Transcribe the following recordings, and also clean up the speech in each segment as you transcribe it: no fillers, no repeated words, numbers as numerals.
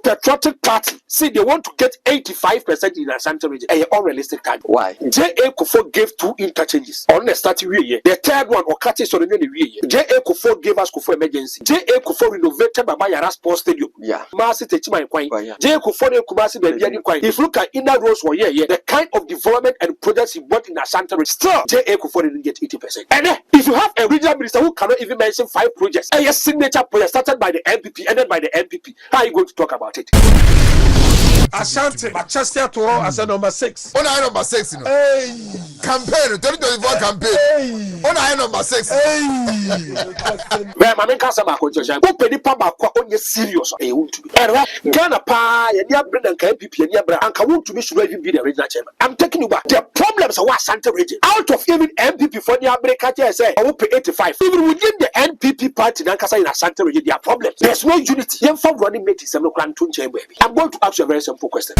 Patriotic Party see they want to get 85% in Ashanti region. A unrealistic target. Why? J.A. Kufuor gave 2 interchanges on the starting year. The third one, Okati Solomon year. J.A. Kufuor gave us Kufuor emergency. J.A. Kufuor renovated Baba Yara Sports Stadium. Yeah. Masi Techima Kwai. Yeah. J.A. Kufuor Kumasi Baby Kwai. If you look at inner roads for year, the kind of development and projects he brought in Ashanti region, still J.A. Kufuor didn't get 80%. And if you have a regional minister who cannot even mention 5 projects, a signature project started by the MPP, ended by the MPP, how are you going to talk about it? Ashanti, Manchester Toro as a number 6. On number 6, you know. Hey, Campaign, 2024 campaign. hey, On number 6. hey. Where my main cancer back on Joshua, who penny papa on your serious, a wound to be. Ghana pie, and your bread and MPP, and your brand, and Kawu to be should even be the regional chairman. I'm taking you back. The problems are what Santa region. Out of even MPP for the America, say, I will pay 85. Even within the NPP party, Nankasa in Santa region, there are problems. There's no unity. Young from running mates, I'm going to ask you a very simple question.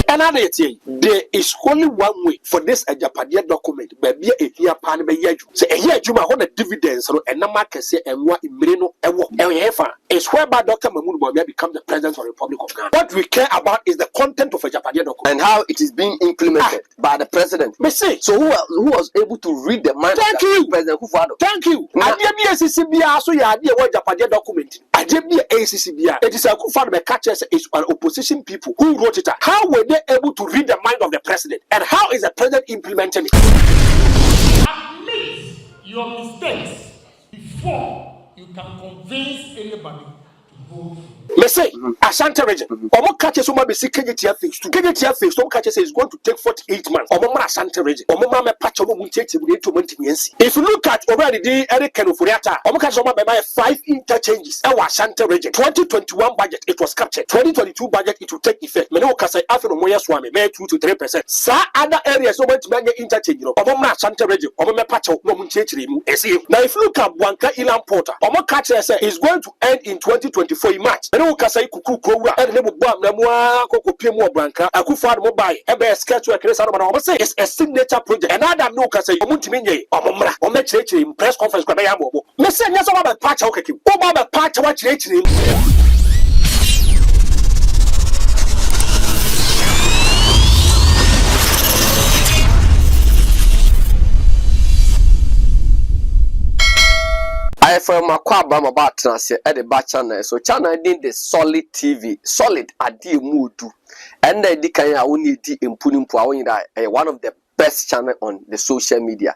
Another thing, there is only one way for this Japanese document. Baby, a year pan by year. Say a year, you might want a dividends and no market say and what in Merino is whereby Dr. Mahmoud Bawumia become the president of the Republic of Ghana. What we care about is the content of a Japanese document And how it is being implemented by the president. Me say, So who was able to read the mind Thank of you. President Kufuor? thank you. Now- I did be a CCBA, so you had a Japanese document. I did be a CCBA. It is a Kufuor the catchers is an opposition people who wrote it. How were they able to read the mind of the president? And how is the president implementing it? Admit your mistakes before you can convince anybody to vote. Me say, Ashanti region. Omo catches some be seeking KGTF phase 2. KGTF phase 2, Omo catches is going to take 48 months. Omo ma Ashanti region. Omo ma me patch omo munche we to months. If you look at already the Eric Kenufuriata, Omo catches omo by 5 interchanges. Ewa Ashanti region. 2021 budget it was captured. 2022 budget it will take effect. Me no kasa afi no moya swami me 2 to 3%. Sa other areas omo ntime interchange no. Omo ma Ashanti region. Omo me patch omo munche mu. Now if you look at Bwanka Ilan Porter, Omo catches is going to end in 2024 in March. Kasai kuku kowura e ne bobam na mu akokopie mu obranka Akufo mo bai e be sketch work resa no ma say it's a signature project and adam no kasai omuntimi nye omomra o me chirechire press conference kwa be ya bobo me say nya so ba patch o keke o ba patch wa chirechire I from Makwaba about Transia at the back channel. So channel did the Solid TV, Solid Adi Mudu. And the Dikaya only di impunimpu one of the best channel on the social media.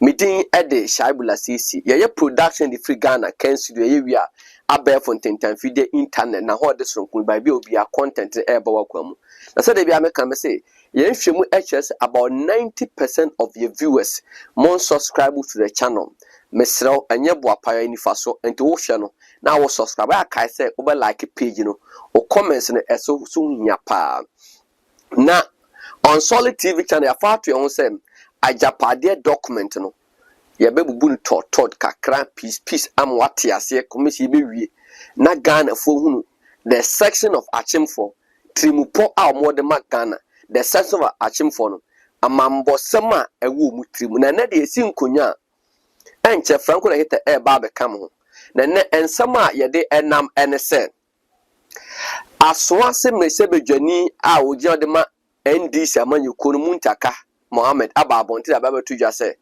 Meeting at the Shaibula CC. Yeah, production the free Ghana can studio area Abe Fontaine time feed the internet na how this from by be content eba wakwamu. Na so they be American say yen hwemu HS about 90% of your viewers mon subscribe to the channel. Mesrel enye boapaya nifa so enti wo hwe no na wo subscribe akai say wo be like page no o comments no eso so nya pa na on Solid TV channel afa to yon say ajapade document no ye be bubu no tot kakra piece am wate ase komisi be wie na Ghana fo hunu the section of Achimfo trimupo a mo de Ghana the section of Achimfo no amambo sema ewu mu trimu na na de esi nkonya enche Franco na hita ba be kam ho na ne ensama ye de enam enese asoa se mese bedwani a oji odema NDC amanyuko no muntaka Mohammed Ababonti ababa tudwa se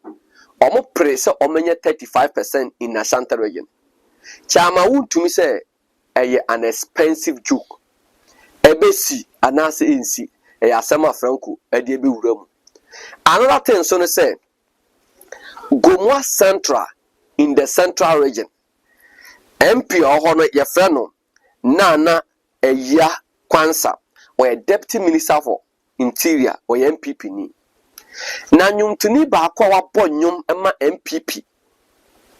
omo pre se omenya 35% in Ashanti region chama wuntumi se eye an expensive joke ebesi anase ensi eye asema Franco ade be wuramu another thing so no say Gomwa Central in the Central region. MP Ohono Yefreno Nana Eya Kwansa or a Deputy Minister for Interior or MPP ni. Nanyum tuni ba kwa waponyum ema MPP.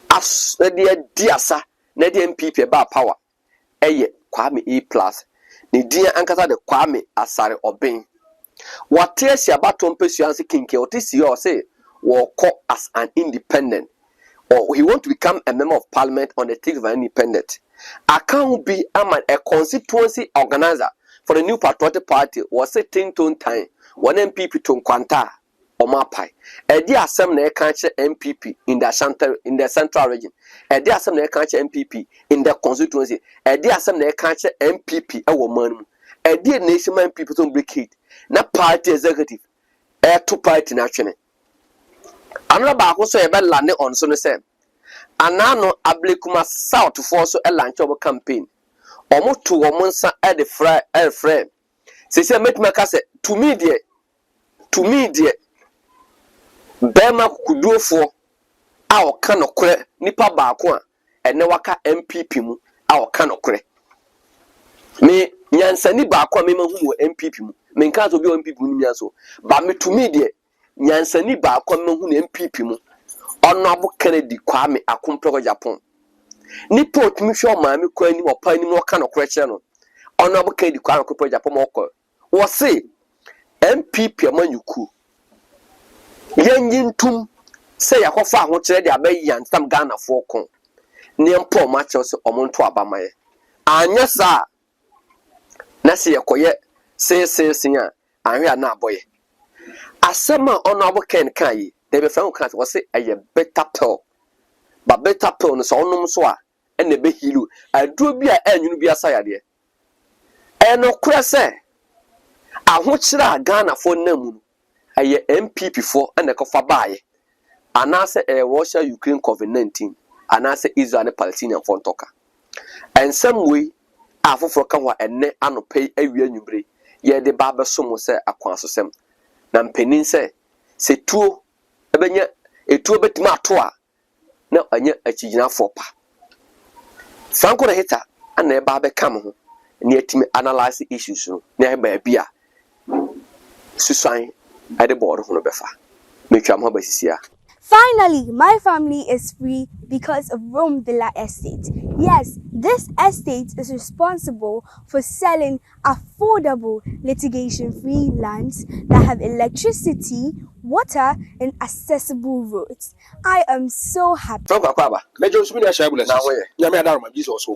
As na diasa na di MPP ba power. Eye Kwame E+. Ni dia ankasa de Kwame Asare Obeng. Watesi abato mpesu yansi kinke otisi yo say call as an independent or he want to become a member of parliament on the ticket of an independent. I can't be a constituency organizer for the new patriotic party was a 10 tone time one MPP to Kwanta Omapai. Edi asem na ekanche MPP in the central region. Edi asem na ekanche MPP in the constituency. Edi asem na ekanche MPP ewo manum. Edi nation MPP to break it. Na party executive. To party na twene. Another baako so ebe lane on so no say. Anano Ablekuma South for so a launch of a campaign. Almost to a month at the friend. Say, make my cassette to me, dear. Bema could do for our can of cre, Nipa Bakwa, and Nawaka MPP mu, our can of cre. Me, Yansani Bakwa, Mima who MPP mu, Menkato be MPP mu, but me to me, dear. Yansani Bakwa, who MPP mu. Honorable Kennedy Kwame Akumpro Japan. Nipo tumi show maami kwa ni mo pa ni mo ka no kweche no. Honorable Kennedy Kwame Akumpro Japan mo ko. Wo say MPP amanyuku. Yanyintum say yakofa ho kire de abayi yansam Ghana fo kon. Ne mpo ma che so omonto abamaye. Anya sa na se yakoye say a anhwe na aboye. Asema Honorable Ken kan yi they be found can't was say a better pill. But better pill no so no so and the be healu. I do be a you be a side there. And no cresse. I want Ghana for name. A MPP for and the cofa buy. And I say a Russia Ukraine COVID-19. And I say Israel and Palestinian for talker. And some way I for kawa and ne ano pay a new break. Ye the barber some say a quansosem. Nam penin say two. Ebenya etu obetima atoa na anya achigina fopa Franco na hita ana eba abeka mo ho na yatimi analyze issues no na eba bia susan ade board ho no befa metwa mo basisia. Finally, my family is free because of Rome Villa Estate. Yes, this estate is responsible for selling affordable litigation-free lands that have electricity, water, and accessible roads. I am so happy. From Kwaba, Major Smith Shabulas. Now, Yamia Darma, Jesus,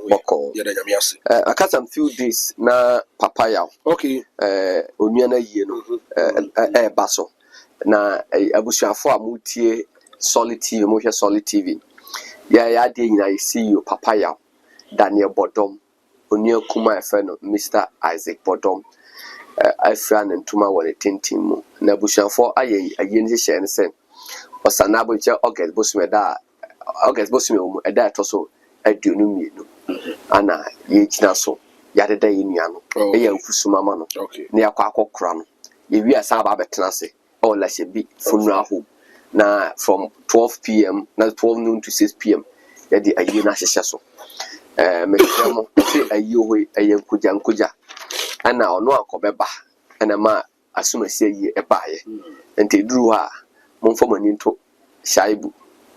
I got some few days na papaya. Okay, Unyana yeno, basso. Na abusuafo amutie Solid TV mo hwe Solid TV ya de nyina see you papaya Daniel Bodom onye kuma efe no Mr Isaac Bodom afra ne ntuma wore tintin mu na abusuafo aye ne hye ne sen osanabo che August bosume mu eda to so aduonu mienu ana ye gina so ya de yi nua no ya mfusuma ma no ne yakwa akokora no ye wi asa ba betena se or la shebi funeral home na from 12 p.m. na 12 noon to 6 p.m. ya di ayi na hyehyɛ so me temo se ayi hoy ayi nkuja ana ono akobeba ana ma asumasi ayi ebaaye ente duru ha momfa mani nto shaibu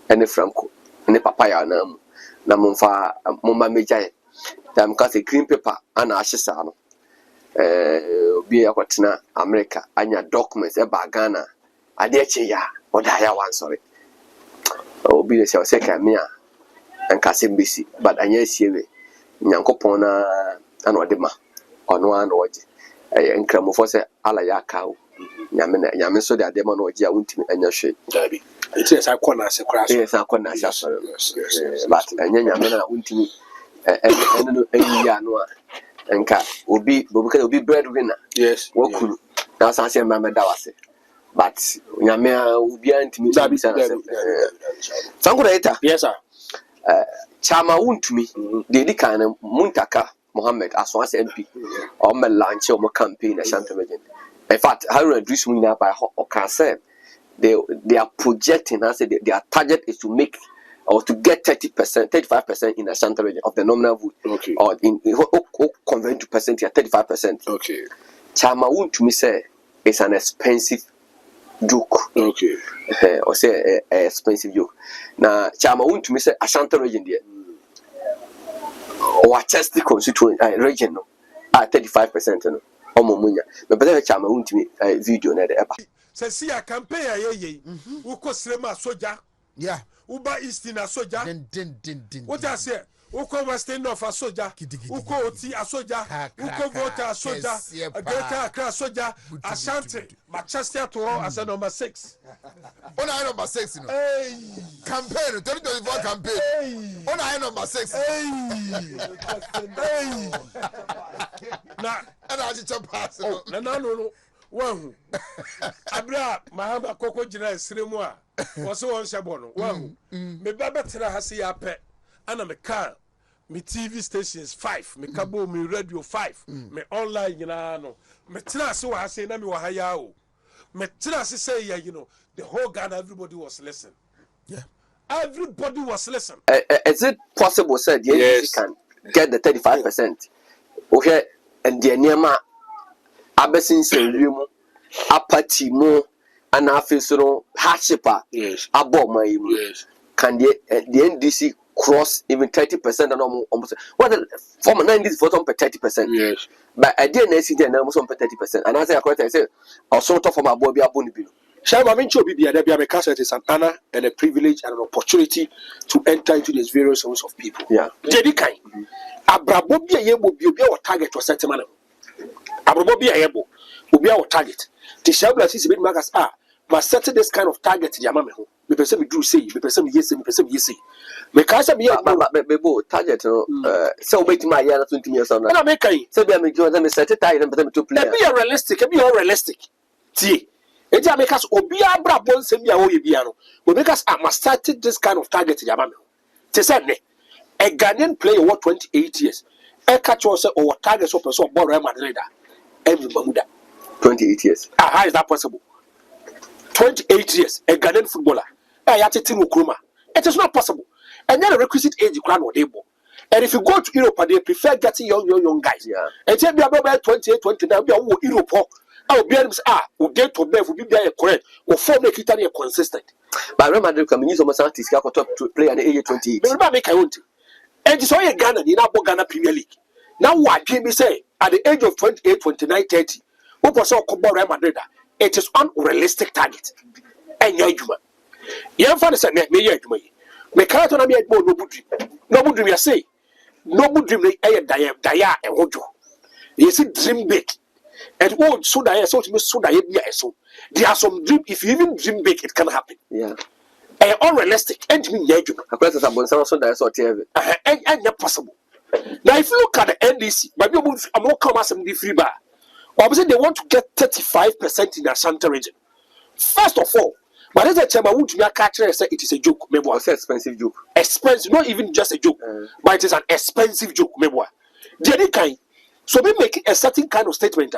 ene Franco ene papaya na mu na momma mejaye tam ka se green paper ana ahyesa no obi akwatena America anya documents eba Ghana ade eche ya oda ya wan sorry obi le se ka me a anka se mbisi but anya siewe nyankopon na ana odema ono ana oje nkramofo se ala ya kawo nyame so de adema na oje a wuntimi anya hwe dabi it is akona se crash yes akona se but anya nyame na wuntimi eno ya no a nka obi breadwinner yes wakuru na san se mama da wase but nyame obi antimi dabi sango da ita yes sir chama wuntumi de di kan Muntaka Mohammed aso as MP o me launch o campaign na Ashanti region. In fact, how reduce we now by o can say they are projecting as their target is to make or to get 30%, 35% in Ashanti region of the nominal vote. Okay. Or in convert to percent, 35%. Okay. Chama wuntumi say it's an expensive joke. Okay. Or say expensive joke. Now chama wuntumi say Ashanti region there. Or Chester constituent region no 35% no omomunya me better chama wuntimi video na de eba se si a campaign ayeye wo ko srema soja Yeah. uba east na soja Din. what I say Uko Western of Asoja, Uko Oti Asoja, Uko Volta Asoja, Greater Accra Asoja, Ashanti, Manchester Toro as a number 6. On I number 6, you know. Campaign, 2024 campaign. On I number 6. Now, And I just pass. no. One Abra Mahama Coco Jina Srimwa was on Shabono. One me Baba Tera Hasi Ape, and I'm a car. Me TV stations 5, me cabo, me radio 5, me online, you know. Me Tina so I say, Nami Wahayao. Me Tina say, you know, the whole Ghana, everybody was listening. Yeah. Everybody was listening. Is it possible, sir, the NDC can get the 35%? Okay, and the Nema Abesin Serium, Apati Mo, and Afisoro, Hashipa, Abo my can the NDC cross even 30% and almost what the former 90s for some 30%? Yes, but I didn't see them almost 30%. And as I said, I sort of from a Bobby Abunibi. Shama Mincho Bibia, there be a because it is an honor and a privilege and an opportunity to enter into these various homes of people. Yeah. Jedikai. Abrabobia Yebo Bibia or target to set man. Abrabobia Yebo will be our target. The Shabla is a bit markers must set this kind of target to Yamameho. Me person me do say, me person yes, me person yes. Me kasa me Bebo target so wait my year 20 years on. Na make kai. So be me join them set it time them to play. Be realistic, be unrealistic. Tie. Eja make us obi abrabon nsem bia wo ye bia no. We make us must set this kind of target to Yamameho. Te say ne a Ghanaian player what 28 years. E catch us or target so person ball Real Madrid. Every Bermuda. 28 years. How is that possible? 28 years, a Ghanaian footballer. It is not possible. And then a requisite age you can able. And if you go to Europe, they prefer getting young guys. Yeah. And tell me about 28, 29, Europe. I'll be able to get to bed, will be correct, or form a criteria consistent. But Real Madrid can use almost artists to play at the age of 28. Remember, make I want to. And it's only Ghana, the Nabo Ghana Premier League. Now, what Jimmy say at the age of 28, 29, 30, who was all Real Madrid, it is unrealistic target. And your human. Young father said, me, me can't on me more no dream, you say. No dream, dia, and Ojo. You see, dream big. And oh, so that I saw to me, so that I so. There are some dream, if you even dream big, it can happen. Yeah. And unrealistic, and me, yeah, I press a bonus, so that's what you have. And not possible. Now, if you look at the NDC, maybe I'm more come as a free bar. Obviously, they want to get 35% in the Ashanti region. First of all, but as a chairman, would you catch it? It is a joke, maybe it's an expensive joke. Expensive, not even just a joke, but it is an expensive joke, maybe. So we make a certain kind of statement.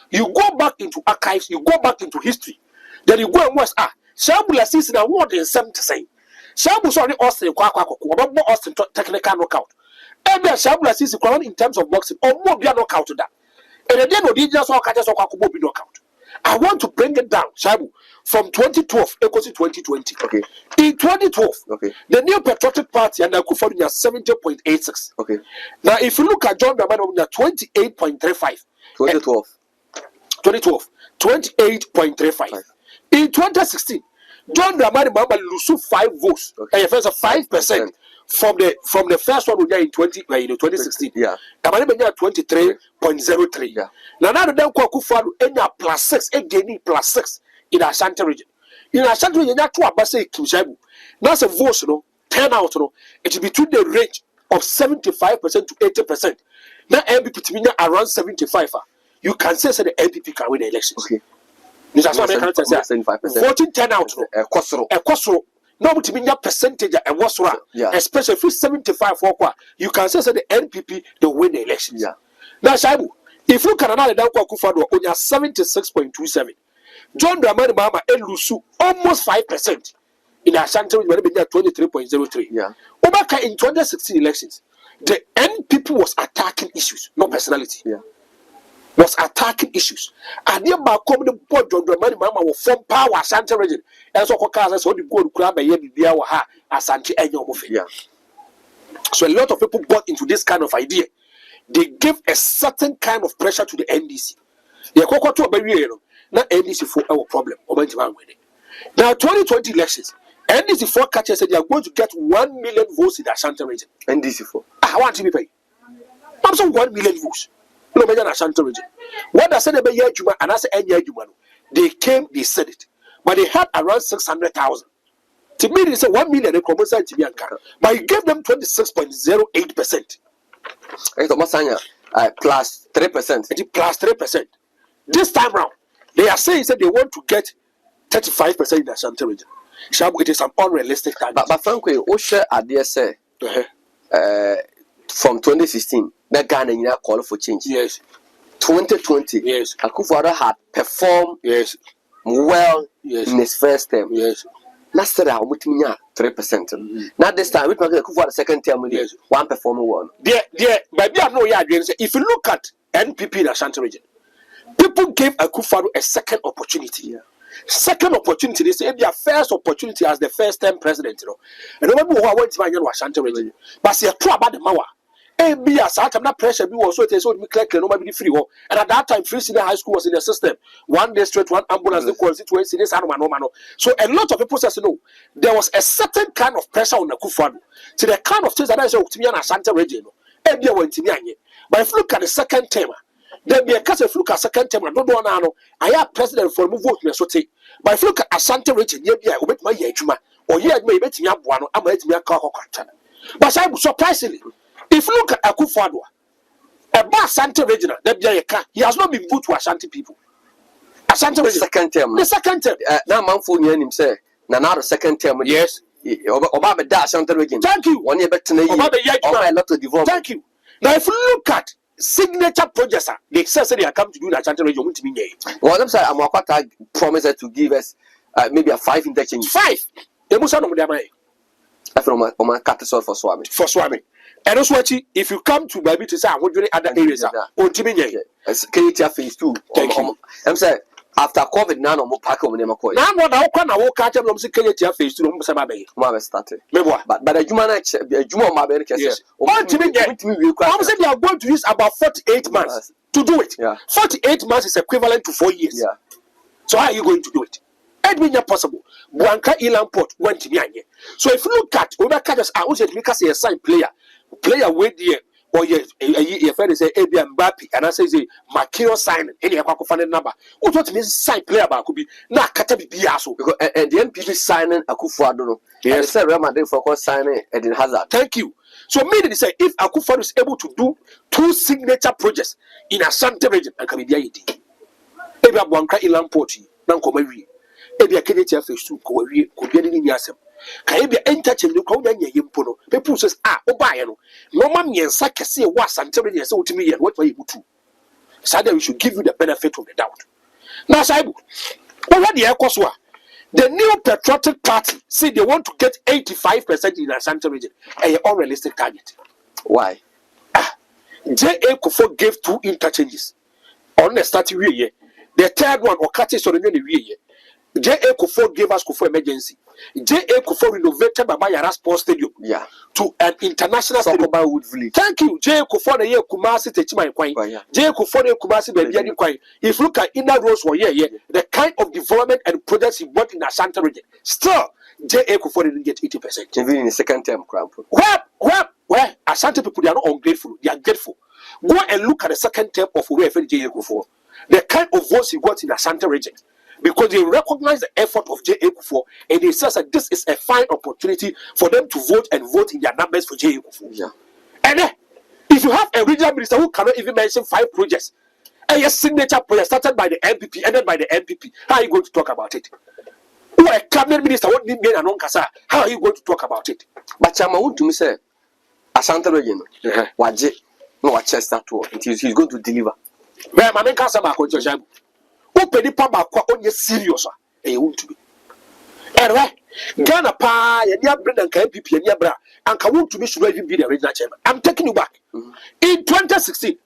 You go back into archives, you go back into history, then you go and watch. Shabula season award in 70. Shabu sorry Austin Austin technical knockout. Every Shabula season in terms of boxing, or more be a knockout to that. And then no just all catches or be knockout. I want to bring it down, Shabu, from 2012 equals to 2020. Okay. In 2012, okay, the New Patriotic Party and Akufo are 70.86. Okay. Now, if you look at John Dramani, they are 28.35. 2012, 28.35. In 2016, John Dramani Mahama lose 5 votes. Okay. And first 5%. From the first one we got in 2016, yeah, Kamani Benya 23.03. Yeah. Now the Akufo enya +6, again +6 in Ashanti region. In Ashanti region, you two abase Kimshabu. Now the votes no turn out no. It is between the range of 75% to 80%. Now MPP to be around 75. You can say the MPP can win the elections. Okay. This is what I can say. 75%. Voting turnout no. Ekosoro. No, but mean percentage and what's right, especially if 75 for you can say the NPP they win the elections. Yeah. Now, Shaibu, if you can another down Kufado on your 76.27, John Dramani Mahama and Lusu almost 5% in Ashanti when they 23.03. Yeah. Obaka in 2016 elections, the NPP was attacking issues, not personality. Yeah. Was attacking issues. And thereby coming the board John Dramani Mahama will form power Ashanti region. And so the go to grab a year Ashanti yeah. So a lot of people bought into this kind of idea. They gave a certain kind of pressure to the NDC. Now NDC for our problem. Now 2020 elections, NDC forecast said they are going to get 1 million votes in the Ashanti region. NDC for. I want to be paid. I'm saying 1 million votes. No, in the Ashanti region. What I said about Yajuma and I said Yajuma, they came, they said it, but they had around 600,000. To me, they said 1 million. They promised to be but he gave them 26.08%. Plus 3%. Plus 3%. This time round, they are saying that they want to get 35% in the Ashanti region. It is an unrealistic target. But frankly, Osha Adia say from 2016, that Ghana call for change. Yes. 2020, yes. Akufo-Addo had performed well in his first term. Yes. Last year, we had 3%. Now this time, we can get Akufo-Addo second term. Yes. One performing one. But if you look at NPP in the Ashanti region, people gave Akufo-Addo a second opportunity. Yeah. Second opportunity, they say their first opportunity as the first time president, And remember who I went to my Ashanti region. But see, true about the Mawa. Be as that time that pressure be was so it is so clear nobody free. And at that time, free senior high school was in the system. One district, one ambulance, the constituency, this and no. So a lot of people say no. There was a certain kind of pressure on the Akufo-Addo. To the kind of things that I say to me in Ashanti region. But if you look at the second term, then be a case if you look at second term, I don't know. I have president for move vote me so take. But if you look at Ashanti region, yeah, I bet my yejuma or yeah, maybe me up one, I'm let me a car. But I was surprisingly, if you look at Akufo-Addo, a Ashanti regional, he has not been good to Ashanti people. Ashanti region second term. The second term. Now, man, for him say, now the second term. Yes. Obama da Ashanti region. Thank you. 1 year better than a lot of development. Thank you. Now, if you look at signature projects, they say they are coming to do the Ashanti region. Well, I'm saying I'm promised to give us maybe a 5 interchange. 5. They must have no money. From my capital for Swami. For Swami. And also, if you come to Baby to say, I want to other areas, or Timmy, KTF phase 2. I'm saying after COVID, none of more pack of them. Now, what I can walk out of KTF phase 2, started. But a Juma, my baby, yes. One Timmy, they are going to use about 48 months to do it. 48 months is equivalent to 4 years. So, how are you going to do it? Edwin, possible. Blanca Ilan Port went to me. So, if you look at Obakajas, I was because a sign player with the or your friend is a Mbappe, and I say Makio sign any Akufo number. What means sign player could be not Katabi Biaso because and the NPP signing Akufo-Addo. Yes, sir. Real Madrid for signing Eden Hazard. Thank you. So, meaning say if Akufo-Addo is able to do 2 signature projects in Ashanti region, and can be the Ebia Blanca Ilan Port, Nankomari, Ebia KTF phase 2, could be any yasem. Can be interchange the crowd and Yimpono? People says, Obayano. No man yansa can see what Santeria is to me and what way you do. Sadly, we should give you the benefit of the doubt. Now, Saibu, what the Ekoswa? The new patriotic party say they want to get 85% in the Ashanti region, an unrealistic target. Why? J.A. Kufuor gave 2 interchanges on the starting year. The third one, or catches on the year. J.A. Kufuor gave us Kufuor emergency. J.A. Kufuor renovated Baba Yara Sports Stadium to an international stadium. Thank you. J.A. Kufuor the year Kumasi Techima Kwai. J.A. Kufuor the Kumasi Baby Kwai. If you look at inner roads for the kind of development and projects he brought in Ashanti region, still J.A. Kufuor didn't get 80%. Even in the second term, where Ashanti people, they are not ungrateful, they are grateful. Go and look at the second term of J.A. Kufuor. The kind of votes he got in Ashanti region. Because they recognize the effort of J.A. Kufuor and they say that this is a fine opportunity for them to vote and vote in their numbers for J.A. Kufuor. And if you have a regional minister who cannot even mention 5 projects, and your signature project started by the NPP, ended by the NPP, how are you going to talk about it? Who a cabinet minister won't need me and Onkasa, how are you going to talk about it? But Chama want to me say, Ashanti region, Waje, no Chester to he's going to deliver. Well, my main cancer back on Jabu. Open the pump on your serious, and you want to be. Anyway, Ghana Pa, and your brother and KPP and your bra, and Kawu to be should even be the regional chairman. I'm taking you back. In 2016,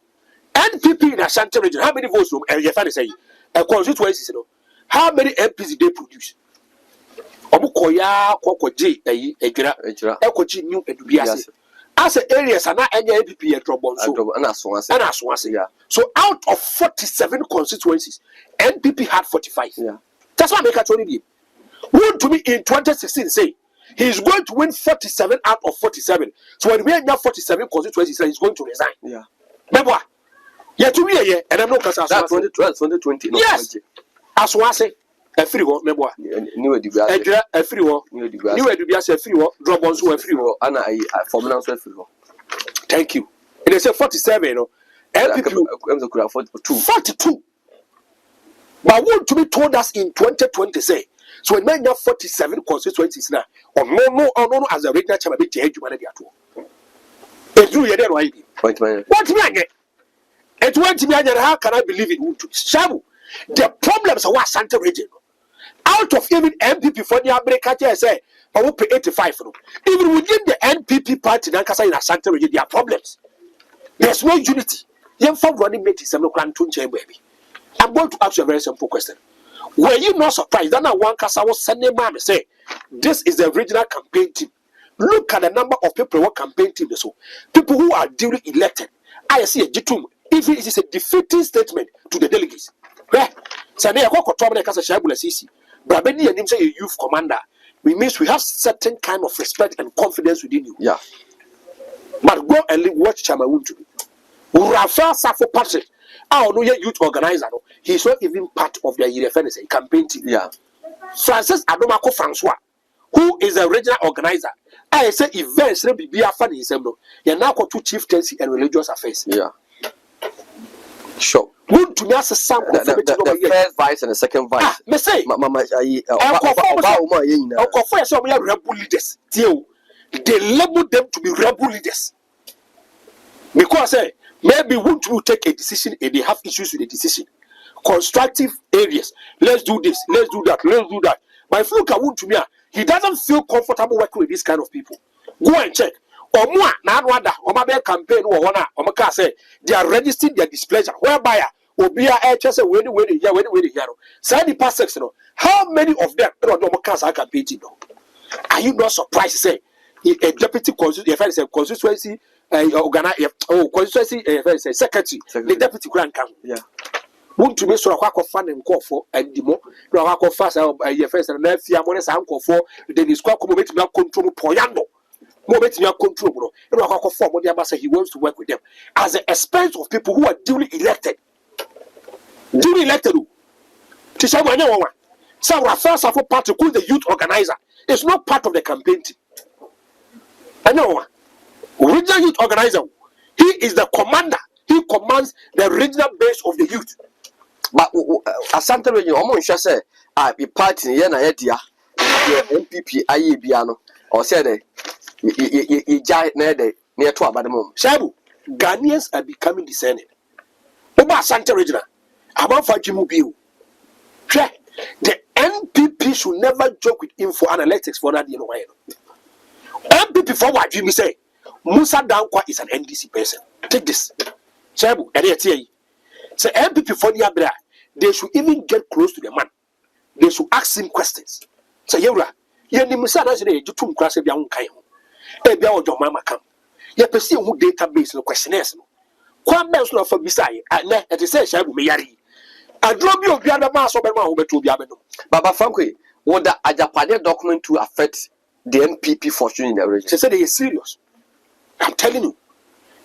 NPP in Ashanti region, how many votes and your father say a constituency? How many MPs did they produce? Obukoya, Kokoji, a Ekoji new Edubias. As areas are not any MPP at Robon, and so out of 47 constituencies, NPP had 45. That's why I make a 20. Who to me in 2016 say he's going to win 47 out of 47. So when we have 47 constituencies, he's going to resign. Yeah. Remember, yeah, to me, yeah, and I'm not going to That's 2020. Yes. As one say, a free war, remember, New Edubia, a free war, New New Edubia, a free war, drop on so a free war, and I formula free war. Thank you. And they say 47, you know, MPP 42. But what to be told us in 2020 say, so when you have 47 constituencies now, or no, as a regular chairman, be changed humanity at all. It's true, you're there, right? What me again? It went to me, how can I believe it? Shabu, the problems are what Santa region. Out of even MPP for the America, say, I will pay 85 for them. Even within the NPP party, in a Santa region, there are problems. There's no unity. Young folk running mates, I'm not going to change, baby. I'm going to ask you a very simple question. Were you not surprised that one Kasa was sending man say, this is the original campaign team? Look at the number of people who are campaign team. So people who are duly elected. I see a Jitum. Even it is a defeating statement to the delegates. Sane akoko toba kasa Shaibula Sisi. Brabedi and him say a youth commander. It means we have certain kind of respect and confidence within you. Yeah. But go and watch Chama to be. Rafael Safo Patrick. I know your youth organizer. No. He's not even part of their UFNS campaign team. Yeah. Francis Adomako Francois, who is the regional organizer. I say events be funny. You're now got two chieftaincy and religious affairs. Yeah. Sure. Good to me as a sample. The first vice and the second vice. Me say, rebel leaders. They label them to be rebel leaders. Because maybe won't you take a decision and they have issues with the decision. Constructive areas. Let's do this. Let's do that. Let's do that. But if you look at Wuntumia, he doesn't feel comfortable working with these kind of people. Go and check. Or more, Nanwanda, or my campaign, or one, or my say they are registering their displeasure. Whereby, or be a HS, when Sandy Passex, how many of them are campaigning? Are you not surprised to say a deputy constituency? Constituency secretary, the deputy grand council. Yeah. Want to make sure I fan and call for and demo. No, I call fast. Your first and left. I'm going to uncle for then he's quite committed to control Poyando. Moment to control, bro. You know, I for what the he wants to work with them as the expense of people who are duly elected. Duly elected. Tisha Wanya, some Rafael Safo Patrick, who is the youth organizer, is not part of the campaign team. I know. Regional youth organizer, he is the commander. He commands the regional base of the youth. But Asante when you almost say, the party in Yena MPP Ayebiano or said you giant near to about the moment. Shabu, Ghanaians are becoming discerning. Oba Asante regional, I'm for Jimu Biu. The NPP should never joke with info analytics for that, you know. NPP for what Jimmy say. Musa Dankwa is an NDC person. Take this. Chabu, and yet, say MPP for the Abra, they should even get close to the man. They should ask him questions. Say, Yura, you Musa does a Jutum class of young Kayo. A Bia or your mama come. You perceive who database no questionnaires. Quam bells not for beside, and let it say Shabu Mayari. I drop you the other mass over to Biabano. Baba Frankly, what the Ajapade document to affect the NPP fortune in the region? She said they are serious. I'm telling you.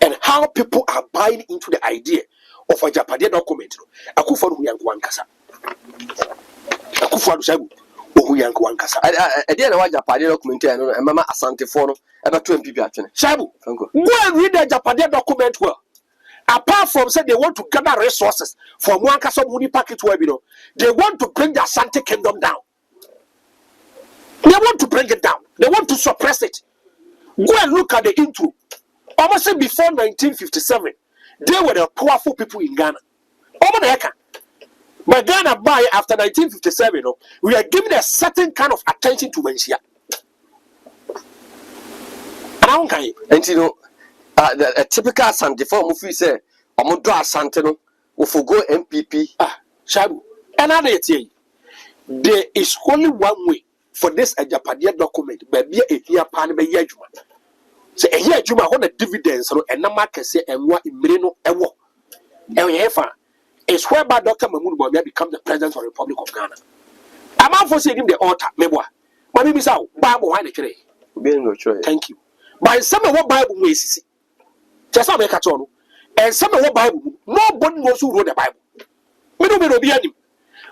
And how people are buying into the idea of a Japanese document. Akufo who yank one kasa. Akufo Sabu who yank one kasa. I didn't know Japanese document and Mama Asante for about 2 people actually. Sabu, go and read the Japanese document well. Apart from saying they want to gather resources from one kasa money packet webinar, they want to bring the Asante kingdom down. They want to bring it down. They want to suppress it. Go and look at the intro. Almost before 1957, they were the powerful people in Ghana. But Ghana by after 1957, we are giving a certain kind of attention to Mensia. And you know, a typical Asante form of we say, Omodra Asante will forgo MPP. Shabu. Another thing, there is only one way for this a Japanese document, but be a year pan by year. So a year Juma on the dividends and no market say and what in Merino ewo. And it's whereby Dr. Mahmoud Bawumia become the president of the Republic of Ghana. A man for saying the altar, Meboa. Mammy Miss out, Bible, why the tree? Being no choice. Thank you. By some of what Bible we see. Just make a tono. And some of what Bible, nobody knows who wrote the Bible. We don't know the enemy.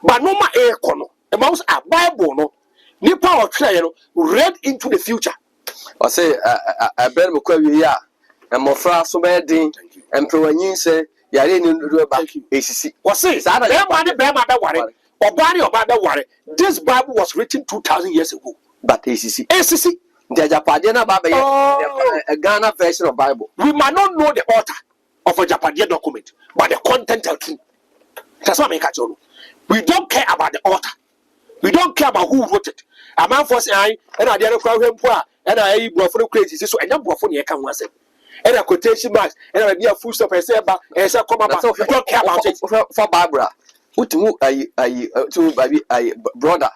But no ma air corner. The mouse a Bible, no. New power trail read into the future. I say, I better McQuarrie, yeah. And my friend, so bad, and Prowanin say, yeah, I didn't do about ACC. Was say, I worry. Or body or bad worry. This Bible was written 2,000 years ago. But ACC. ACC. The Japadena Baba, a Ghana version of Bible. We might not know the author of a Japanese document, but the content are true. That's what I make a joke. We don't care about the author. We don't care about who wrote it. A man for say, and I didn't cry him poor, and I brought for crazy, so I never for you can once. And a quotation marks, and I be a full stop and say, but as I come about, we don't care about it. For Barbara, what to move a brother,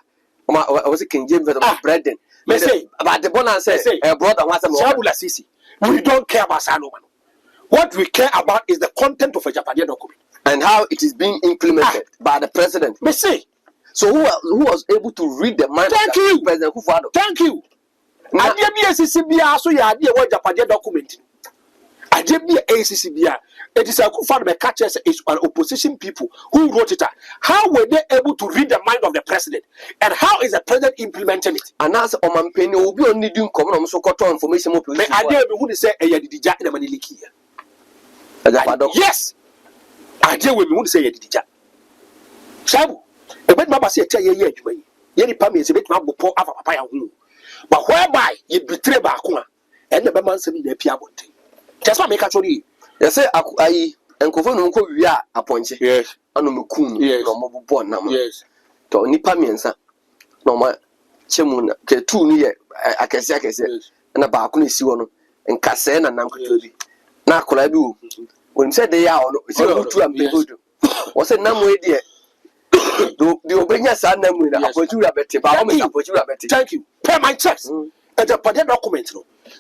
I was a King James Brendan. May say about the bonus, say, a brother wants a Shabula Sisi. We don't care about Sanoman. What we care about is the content of a Japanese document and how it is being implemented by the president. May say. So who was able to read the mind Thank of you. the president? Thank you. I did be a CCBA, so you idea what Japanese document. I did be a CCBA. It is a good father, the catchers is an opposition people who wrote it. How were they able to read the mind of the president? And how is the president implementing it? And as Oman Penny will be only doing common so called information. May I dare be who say a Yadija in a Maniliki? Yes. I dare we won't say Yadija. Shabu, a bit Mama say 10 years, Yenny Pammy is a bit more poor of a papaya. But whereby you betray Bakuna and the Baman Semi de Piamonte. Just what make a story. Yes, I and Kovan we are appointed. Yes. Anumukun, yes, no mobile born number. Yes. To Nipamiansa. No, my Chemun, two near, I can say, and a Bakuni Siwono, and Cassen and Namkuturi. Now, could I do? When said they are, two and people do. Was a number dear. The Obenya San with a Potura Betty, thank you. Pay my checks. And the Padet document.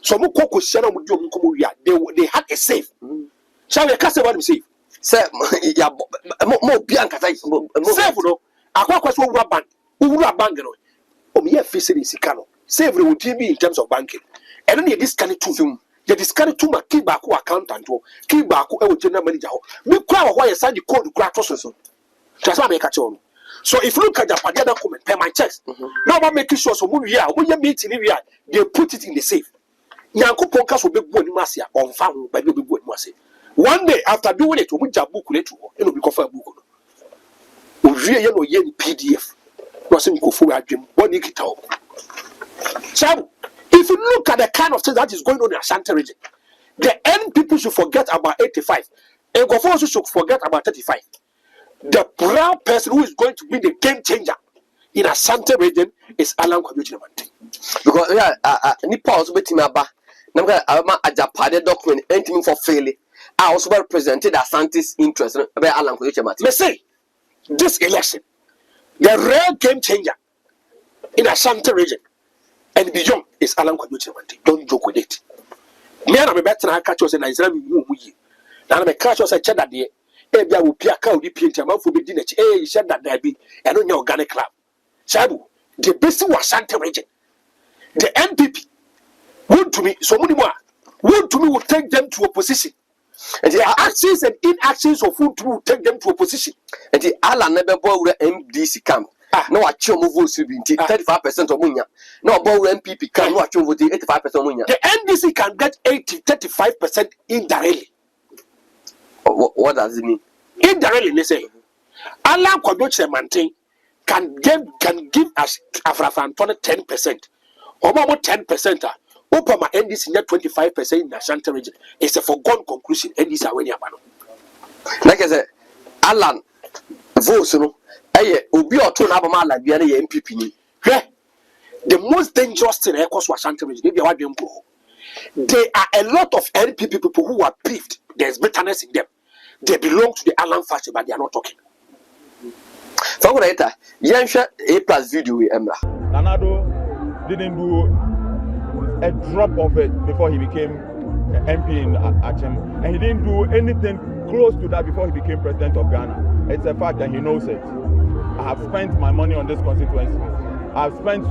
So Mukoko Shana would do Mukuya. They had a safe. Shall we cast one safe? Sir, more Bianca. Safe, no. I quite was one bank. Who will have bangano? Oh, me a facility Sicano. Save would be in terms of banking. And only this kind of two. You discarded to my Kibaku accountant or Kibaku general manager. Me crowd why I signed the code to crack also. That's why I make a tone. So if you look at the Padet document, pay my checks. Now I'm making sure so when you meet in area, they put it in the safe. Yanko Ponkas will be good in Marcia on farm by the good Marcia. One day after doing it, we will book it will be confirmed book. We really yen PDF. Nothing go for a dream. What it out. So if you look at the kind of thing that is going on in Ashanti region, the end people should forget about 85. And Gofo should forget about 35. The brown person who is going to be the game changer in Ashanti region is Alan Kwajuchi. Because Nipa also bet him about a Japanese document anything for failing. I also represented Ashanti's interest by Alan Kwajuchi. Let's say this election, the real game changer in Ashanti region and beyond is Alan Kwajuchi. Don't joke with it. Me and I'm better than I catch us in Israel. Now I'm a catch us a check that day. Ebia will pia ka odi pienti amanfo be di na chi said that there be and on your organic club. Sabu, the best was Ashanti region. The NPP want to me so many more want to me will take them to opposition. And the actions and inactions of who will take them to opposition. And the Allah never bought MDC camp. No, I show move 35% of Munya. No, MPP can watch over the 85% of Munya. The NDC can get 35% indirectly. What does it mean? Indirectly, they say, Alan Kwajuchi Mantin can give us Afrafantone 10%. Or about 10%. Opama NDC net 25% in the Ashanti region. It's a foregone conclusion. NDC are winning. Like I said, Alan votes, Obi or two Abama like the MPP. The most dangerous thing across Ashanti region, maybe I don't go. There are a lot of NPP people who are peeved. There's bitterness in them. They belong to the Alan faction, but they are not talking. So, later, you share A+ video with Emra. Nanado didn't do a drop of it before he became MP in Achem, and he didn't do anything close to that before he became president of Ghana. It's a fact, and he knows it. have spent my money on this constituency. I've spent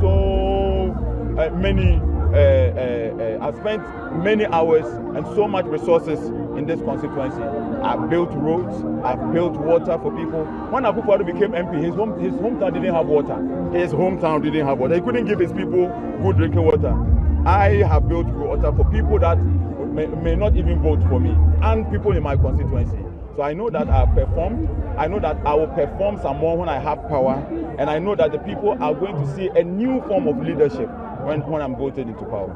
I've spent many hours and so much resources in this constituency. I've built roads, I've built water for people. When Akufo-Addo became MP, his hometown didn't have water. His hometown didn't have water. He couldn't give his people good drinking water. I have built water for people that may not even vote for me and people in my constituency. So I know that I have performed. I know that I will perform some more when I have power. And I know that the people are going to see a new form of leadership when I'm voted into power.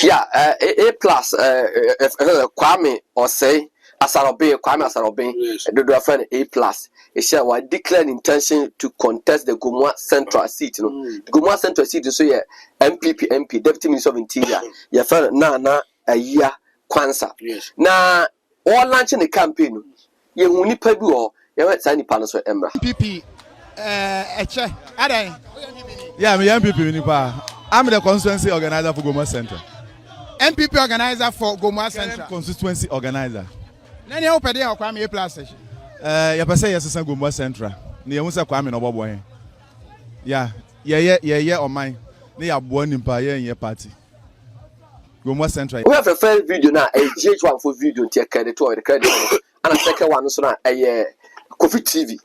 Yeah, A plus, Kwame or say, Kwame Asarobin, the friend A plus. It's a declared intention to contest the Gomua Central seat. You know, the Gomua Central seat is so yeah, MP, Deputy Minister of Interior. Your friend na a year Kwanzaa. Yes. Na all launching the campaign. You only pay you. You went signing panels for Emra. MPP, yeah, I'm MPP Nipa. I'm the constituency organizer for Gomua Central. MPP organizer for Gomua Central. Constituency organizer. Nani o pede o Kwame A plus. Ya pese yes san Gomua Central. Ne hu se Kwame no bobo. Yeah, on mine. Ne ya bo nimpa ye party. Gomua Central. We have a first video now, a GH1 for video to take credit to the credit. And a second one so now a Coffee TV.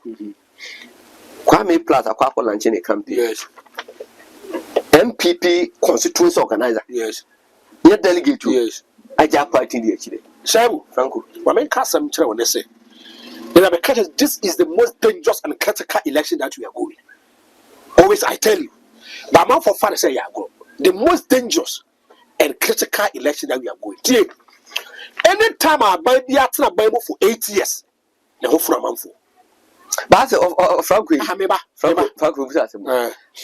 Kwame Plus akwa launching a campaign. Yes. MPP constituency organizer. Yes. Your delegate to yes. Aja party the actually. Shabu, Franco. Wamen Kasam Chira when they say. This is the most dangerous and critical election that we are going. Always I tell you. But man for fun say go. The most dangerous and critical election that we are going. Anytime I buy the Bible for 8 years, the whole from a month. But Franco,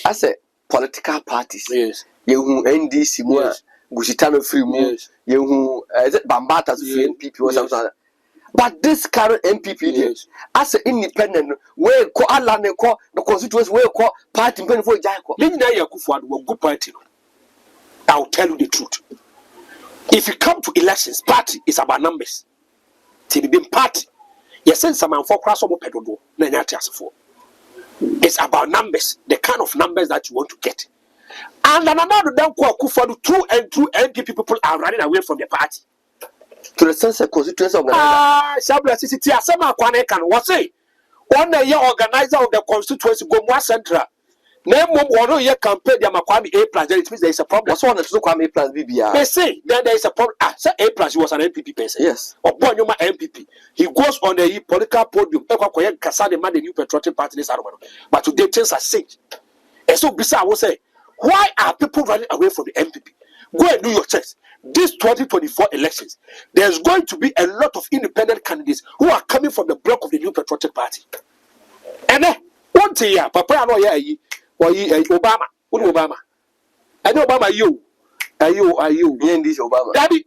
I said political parties. Yes. You NDC more, Gushitano free more. You Bambata free NPP or something. But this current MPP, yes. As an independent, where call Alan and call the constituents, where call party for Jaco. Then Yakufo will good party. I'll tell you the truth. If you come to elections, party is about numbers. To be party, you send someone for cross over pedodo, it's about numbers, the kind of numbers that you want to get. And another damn Akufo-Addo, true NPP people are running away from the party. To the sense of constituency organizer. Sabla City, Asama Kwane can was say 1 year organizer of the constituency Gomua Central. Name one year campaign the Kwame A plus, it means there is a problem. What's one to Kwame A plus BBR? They say then there is a problem. So A plus he was an MPP person. Yes. Or Bonyoma MPP. He goes on the political podium. Kasa the man the new patriotic party this aroma. But today things are changed. And so Bisa will say, why are people running away from the MPP? Go and do your checks. This 2024 elections, there's going to be a lot of independent candidates who are coming from the block of the new patriotic party. And then one thing, Papa, I know Obama. What Obama? I know Obama. You. This Obama. Daddy.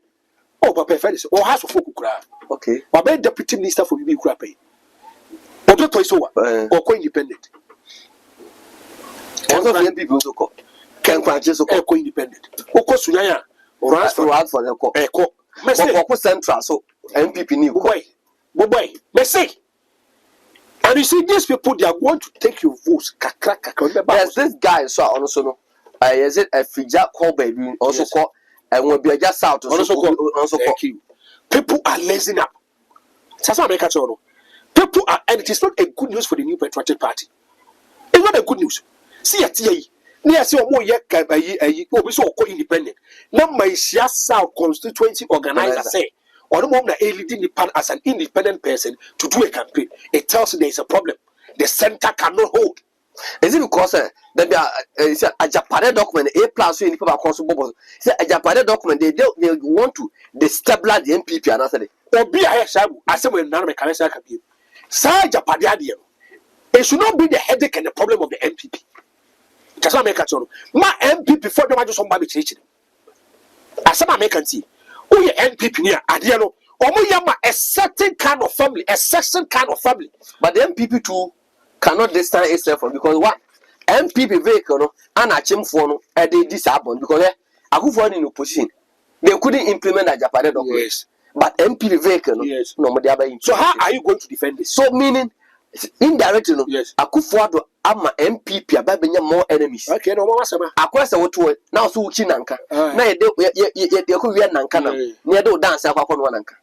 Oh, Papa, friends. Oh, House of Fokukra. Okay. Papa, deputy minister for BB Krape. Or don't twice over. Or co-independent. Also, the people also call. Can quite so call co-independent. Oko Sunyaya. Or ask for the call. Echo. Central. So MPP new. Boy. Messi. And you see, these people, they are going to take your votes. There's this guy, so also know. Is it a Fija call baby? Also call, and will be just out. Also call. People are lazy up. People are, and it is not a good news for the new patriotic party. It's not a good news. See at ye. Near see more yet, independent. Now, my South constituency organizer say. Or the moment leading as an independent person to do a campaign, it tells you there is a problem. The center cannot hold. Is it because that they are a Japan document A plus in people across the board? A Japan document they want to destabilize the MPP and after or be a shabu as when none of the Canada can be. Sir Japadiadio. It should not be the headache and the problem of the MPP. That's what I make a tone. My MPP before the major somebody teaching. As some American see. Oh, yeah, NPP near Adiano. Or a certain kind of family, a certain kind of family. But the MPP too cannot distance itself from because what MPP vehicle and a chim for they disabled because Akufo-Addo in opposition. They couldn't implement a Japan document. Yes. But MPP vehicle yes. No. So how are you going to defend this? So meaning indirectly no Yes. Akufo-Addo ama MPP ababenya more enemies. Okay, no more sama. Akwese woto na so uchi nanka na ye ko wi nanka na ne de dance akwa no nanka.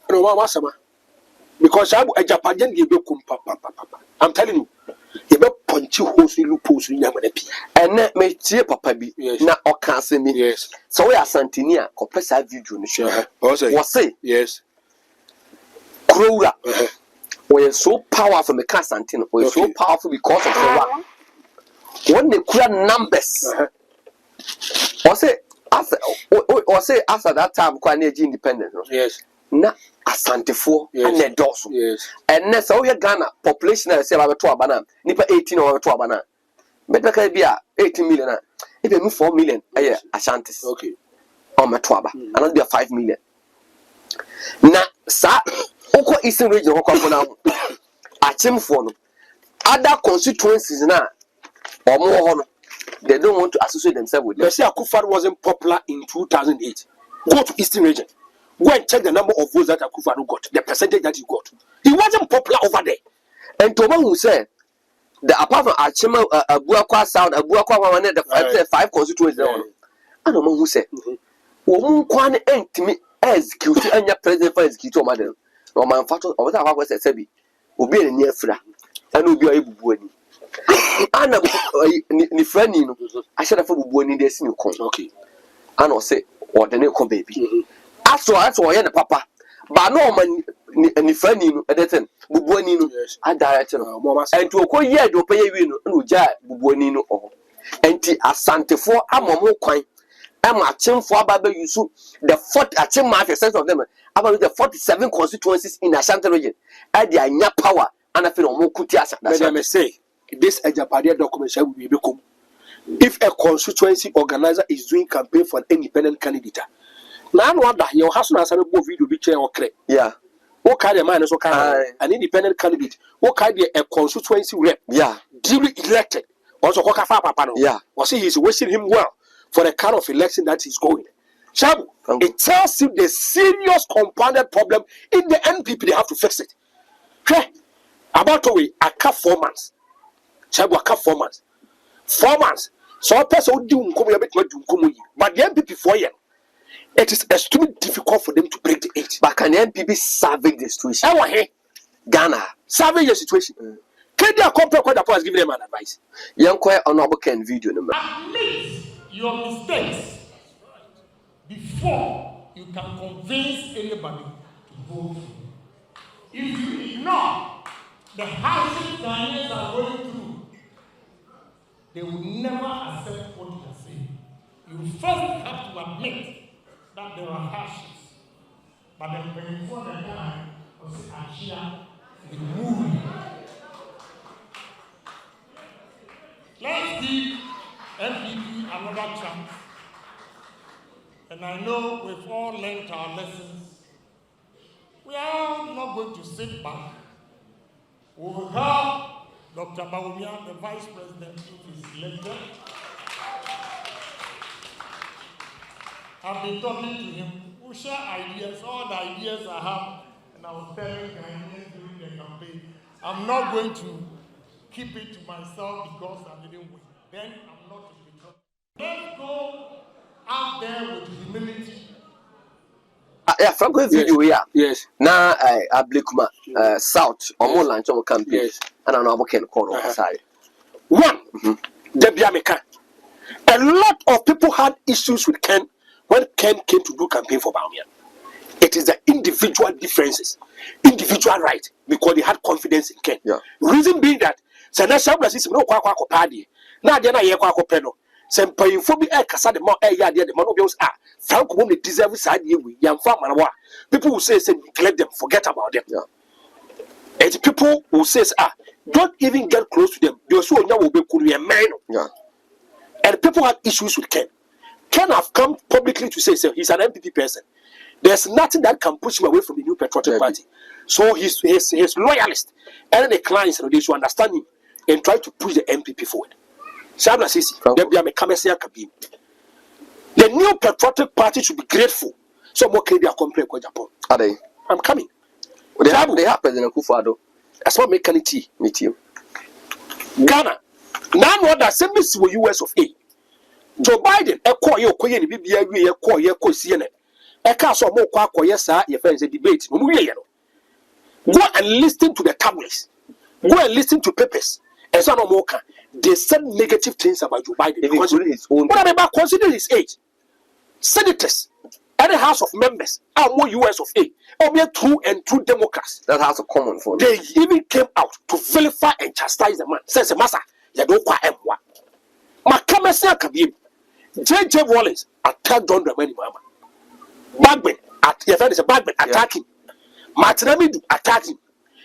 No more sama. Because Abu Japan dey be kum papa. I'm telling you. You be punch holes in loopholes in Yamanapi. Ene me tie papa bi na oka asemi. Yes. So we asantini a kopesa video no share. What say? Yes. Krowura. We are so powerful me can santino. We are so powerful because of the one. When they clear numbers. Or say after that time kwa neji independent no. Yes. Na asantefo and the dosu. Yes. And next so we Ghana population na say about 2 abana. Nipa 18 or 2 abana. Medaka bia 18 million. If you 4 million aye Ashantis. Okay. On my 2 aba. Another be 5 million. Na sa Oko Eastern region oko na Achimfo no other constituencies na omo ho no they don't want to associate themselves with them. They say Akufo-Addo wasn't popular in 2008. Go to Eastern region. Go and check the number of votes that Akufo-Addo got, the percentage that he got. He wasn't popular over there. And to who said the apart from Achima Abuakwa South Abuakwa one the 5 constituencies there. I don't know who said wo kwan entimi execute anya president for execute o madam. No man fato o ta kwa se bi obi eni afira ana obi ayebubu ani ana ni frani no ahye da fa bubu ani de si ni kon Okay. ana o se o de ne kon baby aso o ye ne papa ba no man ni frani no edeten bubu ani no a direct no enti okoye de opeye wi no na oja bubu ani no o enti asantefo amomo kwan ama Achimfo ababa yusu the 40 Achimma percent of them about the 47 constituencies in Ashanti region and they anya power and I feel no kuti Ashanti. Let me say this Ejapadia document shall be become if a constituency organizer is doing campaign for an independent candidate. Now wonder your husband has a video be chair or create. Yeah. What kind of man is okay? An independent candidate. What kind of a constituency rep? Yeah. Duly elected. Also, yeah. Or see he's wishing him well for the kind of election that he's going. Shabu, it tells you the serious compounded problem in the NPP. They have to fix it. Okay. About the way, I cut 4 months. Shabu, I cut 4 months. 4 months. So a person will do but the NPP 4 years. It is extremely difficult for them to break the 8. But can the NPP salvage the situation? Ghana salvage the situation. Can they compare what the has given them an advice? Young Kwe honorable Ken video number. Admit your mistakes before you can convince anybody to vote. If you ignore the hardship Ghanaians are going through, they will never accept what you are saying. You first have to admit that there are hardships. But then before the time of Ashia, the movie. Let's give NPP another chance. And I know we've all learned our lessons. We are not going to sit back. We will have Dr. Bawumia, the Vice President, who is elected. I've been talking to him. We'll share ideas, all the ideas I have, and I was telling Ghanaians during the campaign, I'm not going to keep it to myself because I didn't win. Then I'm not in the trouble. Let's go out there with humility. Yeah, Franco video here. Yes. Now, Ablikuma South or more lunch on campaign. Yes. And I know what can call on side. One, Debiameka. A lot of people had issues with Ken when Ken came to do campaign for Bawumia. It is the individual differences, individual right, because they had confidence in Ken. Yeah. Reason being that, Sanasha Brazil no kwa party. Now they are not here kwa peno. Sempai fobi kasa de mo yade de mo no be ah Franco won deserve side ye we yamfa manawa. People will say neglect them, forget about them. Yeah. And people will say don't even get close to them. They also now will be man. Yeah. And people have issues with Ken. Ken have come publicly to say he's an MPP person. There's nothing that can push him away from the New Patriotic Party. So he's loyalist. And the clients, they should understand him and try to push the MPP forward. The New Patriotic Party should be grateful. So more can they complain with Japan? Are they? I'm coming. They have President Akufo-Addo. As what mekaniti Meet you. Ghana. Now what that same is US of A. Joe Biden e call you koye ni bibia wie ye call ye kosie ne. E ka so mo kwa koye sa ye friends debate. Mo wie ye no. Go and listen to the tabloids. Go and listen to papers. And so no more can. They said negative things about Joe Biden. Including his own. What about consider his age? Senators, any House of Members are more US of A. Or mere true and true Democrats. That has a common for They even came out to vilify and chastise the man. Says the massa, you don't quite have one. Makamasa Kabim, J.J. Wallace attacked John Dramani Mama. Bagman, at your friend is a Bagman attacking. Martinami attacking.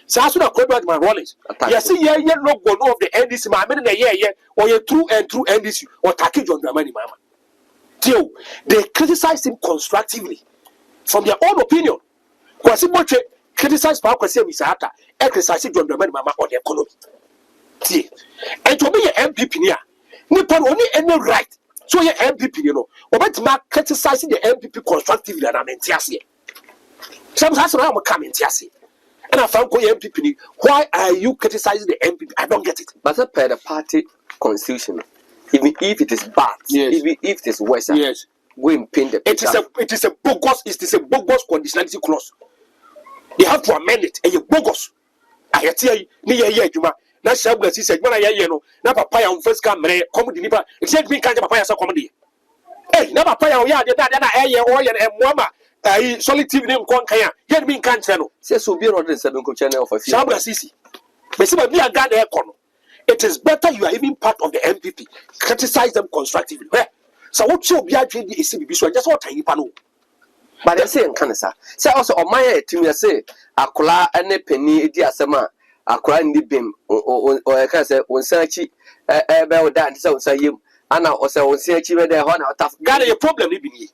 So as soon as I my Wallace, you see, yeah, no go of the NDC, my men in a year, or you're true and true NDC, or attacking John Dramani Mama. Till they criticize him constructively from their own opinion. Because he criticize Power Kwesi Misata and criticize John Dramani Mama on the economy. And to be an MPP near, Nippon only any right. So your MPP, you know, but Mark criticizing the MPP constructively and I'm in Tiasi. Sometimes I'm coming Tiasi. And I found MPP. Why are you criticizing the MPP? I don't get it. But as per the party constitution, even if it is bad, yes. Even if it is worse, yes. Go and paint the picture. It is a bogus conditionality clause. They have to amend it. And you bogus. I tell you, Juma. Na shabu si se gbona ye no na papa ya first camera come the nipa it said me kan papa ya say comedy eh na papa ya o ya de na eye o ye na emoma solid tv name kon kan ya ye me kan che no say so be on the 7 channel of a few shabu sisi be say be a God e kono. It is better you are even part of the MPP. Criticize them constructively. So what you be adwin di esi bibi so just what nipa no. But they say in Canada say also o man ya timi say akola ene pani edi asema akora ndi bem o can say on searchi be o dan say on say yem ana o say on searchi be there ho na taf Ghana your problem ni bi ni